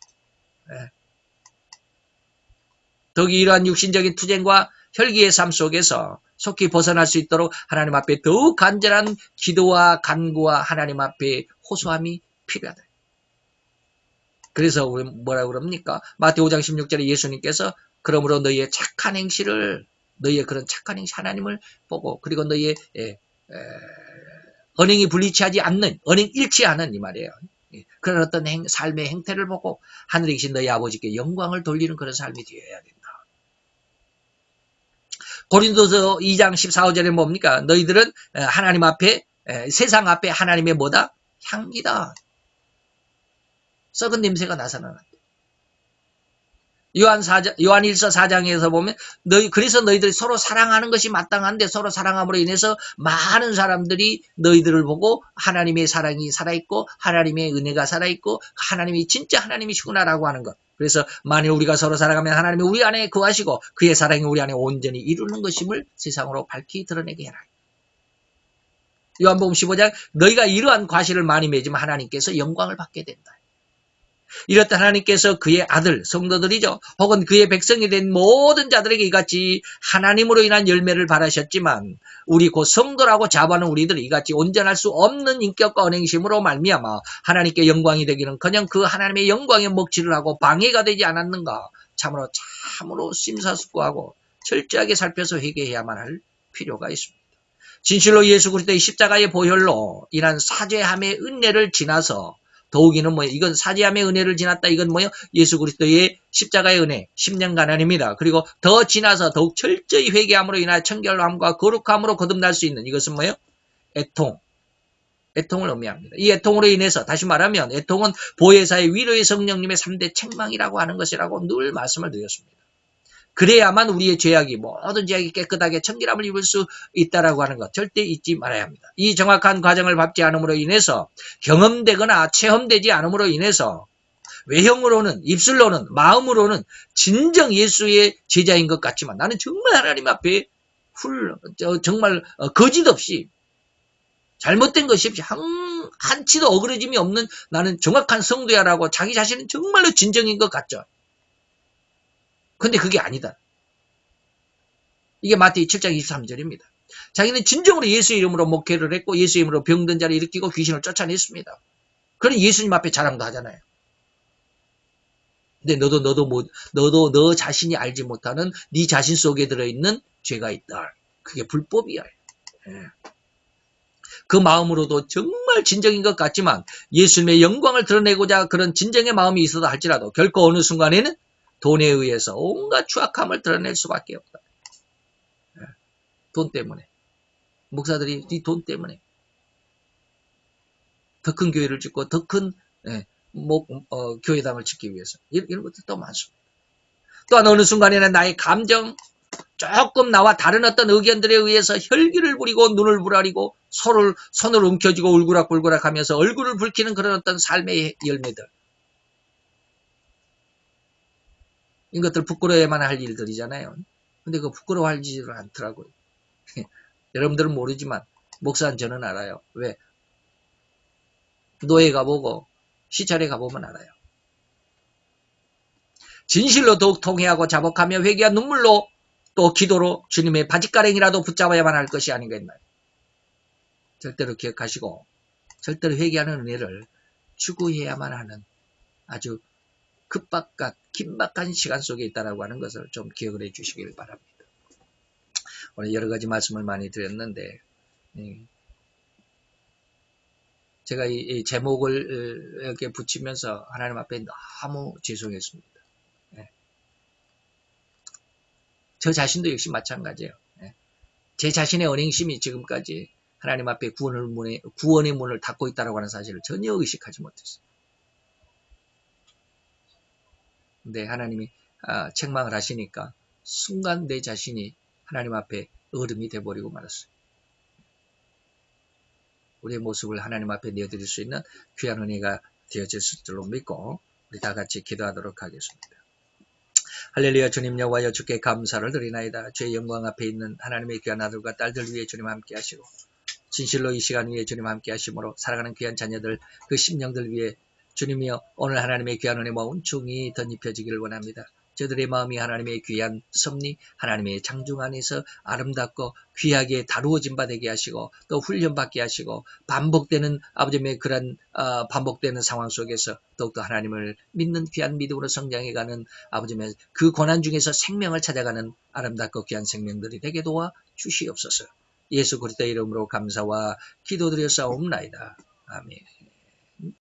더욱이 이러한 육신적인 투쟁과 혈기의 삶 속에서 속히 벗어날 수 있도록 하나님 앞에 더욱 간절한 기도와 간구와 하나님 앞에 호소함이 필요하다. 그래서 우리 뭐라고 그럽니까? 마태 5장 16절에 예수님께서 그러므로 너희의 착한 행실을 너희의 그런 착한 행실 하나님을 보고 그리고 너희의 언행이 불리치하지 않는 언행 일치하는 이 말이에요. 그런 어떤 삶의 행태를 보고 하늘에 계신 너희 아버지께 영광을 돌리는 그런 삶이 되어야 된다. 고린도서 2장 14절에 뭡니까? 너희들은 하나님 앞에 세상 앞에 하나님의 뭐다? 향기다. 썩은 냄새가 나서는 안 돼. 요한일서 4장에서 보면 그래서 너희들이 서로 사랑하는 것이 마땅한데 서로 사랑함으로 인해서 많은 사람들이 너희들을 보고 하나님의 사랑이 살아있고 하나님의 은혜가 살아있고 하나님이 진짜 하나님이시구나라고 하는 것. 그래서 만일 우리가 서로 사랑하면 하나님이 우리 안에 거하시고 그의 사랑이 우리 안에 온전히 이루는 것임을 세상으로 밝히 드러내게 해라. 요한복음 15장 너희가 이러한 과실을 많이 맺으면 하나님께서 영광을 받게 된다. 이렇듯 하나님께서 그의 아들, 성도들이죠. 혹은 그의 백성이 된 모든 자들에게 이같이 하나님으로 인한 열매를 바라셨지만 우리 곧 성도라고 자부하는 우리들이 이같이 온전할 수 없는 인격과 언행심으로 말미암아 하나님께 영광이 되기는커녕 그 하나님의 영광에 먹칠을 하고 방해가 되지 않았는가. 참으로 심사숙고하고 철저하게 살펴서 회개해야만 할 필요가 있습니다. 진실로 예수 그리스도의 십자가의 보혈로 인한 사죄함의 은혜를 지나서 더욱이는 뭐예요? 이건 사죄함의 은혜를 지났다. 이건 뭐예요? 예수 그리스도의 십자가의 은혜, 10년간 아닙니다. 그리고 더 지나서 더욱 철저히 회개함으로 인하여 청결함과 거룩함으로 거듭날 수 있는 이것은 뭐예요? 애통. 애통을 의미합니다. 이 애통으로 인해서 다시 말하면 애통은 보혜사의 위로의 성령님의 3대 책망이라고 하는 것이라고 늘 말씀을 드렸습니다. 그래야만 우리의 죄악이 모든 죄악이 깨끗하게 청결함을 입을 수 있다라고 하는 것 절대 잊지 말아야 합니다. 이 정확한 과정을 밟지 않음으로 인해서 경험되거나 체험되지 않음으로 인해서 외형으로는 입술로는 마음으로는 진정 예수의 제자인 것 같지만 나는 정말 하나님 앞에 정말 거짓 없이 잘못된 것이 없이 한치도 어그러짐이 없는 나는 정확한 성도야라고 자기 자신은 정말로 진정인 것 같죠. 근데 그게 아니다. 이게 마태복음 7장 23절입니다. 자기는 진정으로 예수 이름으로 목회를 했고 예수 이름으로 병든 자를 일으키고 귀신을 쫓아냈습니다. 그런 예수님 앞에 자랑도 하잖아요. 근데 너도 너 자신이 알지 못하는 네 자신 속에 들어있는 죄가 있다. 그게 불법이야. 그 마음으로도 정말 진정인 것 같지만 예수님의 영광을 드러내고자 그런 진정의 마음이 있어도 할지라도 결코 어느 순간에는 돈에 의해서 온갖 추악함을 드러낼 수밖에 없다. 돈 때문에. 목사들이 이 돈 때문에. 더 큰 교회를 짓고 더 큰 교회당을 짓기 위해서. 이런 것들도 많습니다. 또한 어느 순간에는 나의 감정, 조금 나와 다른 어떤 의견들에 의해서 혈기를 부리고 눈을 부라리고 손을 움켜쥐고 울그락불그락 하면서 얼굴을 붉히는 그런 어떤 삶의 열매들. 이것들 부끄러워야만 할 일들이잖아요. 근데 그 부끄러워하지를 않더라고요. 여러분들은 모르지만 목사는 저는 알아요. 왜? 노예 가보고 시찰에 가보면 알아요. 진실로 더욱 통회하고 자복하며 회개와 눈물로 또 기도로 주님의 바짓가랭이라도 붙잡아야만 할 것이 아닌가 했나요? 절대로 기억하시고 절대로 회개하는 은혜를 추구해야만 하는 아주 긴박한 시간 속에 있다라고 하는 것을 좀 기억을 해 주시길 바랍니다. 오늘 여러 가지 말씀을 많이 드렸는데 제가 이 제목을 이렇게 붙이면서 하나님 앞에 너무 죄송했습니다. 저 자신도 역시 마찬가지예요. 제 자신의 언행심이 지금까지 하나님 앞에 구원의 문을 닫고 있다고 하는 사실을 전혀 의식하지 못했어요. 근데 하나님이 책망을 하시니까 순간 내 자신이 하나님 앞에 얼음이 돼버리고 말았어요. 우리의 모습을 하나님 앞에 내어드릴 수 있는 귀한 은혜가 되어졌을 줄로 믿고 우리 다 같이 기도하도록 하겠습니다. 할렐루야. 주님 여호와여 주께 감사를 드리나이다. 주의 영광 앞에 있는 하나님의 귀한 아들과 딸들 위해 주님 함께 하시고 진실로 이 시간 위에 주님 함께 하심으로 살아가는 귀한 자녀들 그 심령들 위해 주님이여 오늘 하나님의 귀한 은혜 모은 종이 덧입혀지기를 원합니다. 저들의 마음이 하나님의 귀한 섭리 하나님의 장중 안에서 아름답고 귀하게 다루어진 바 되게 하시고 또 훈련받게 하시고 반복되는 아버지의 그런 반복되는 상황 속에서 더욱더 하나님을 믿는 귀한 믿음으로 성장해가는 아버지의 그 고난 중에서 생명을 찾아가는 아름답고 귀한 생명들이 되게 도와 주시옵소서. 예수 그리스도의 이름으로 감사와 기도드렸사옵나이다. 아멘.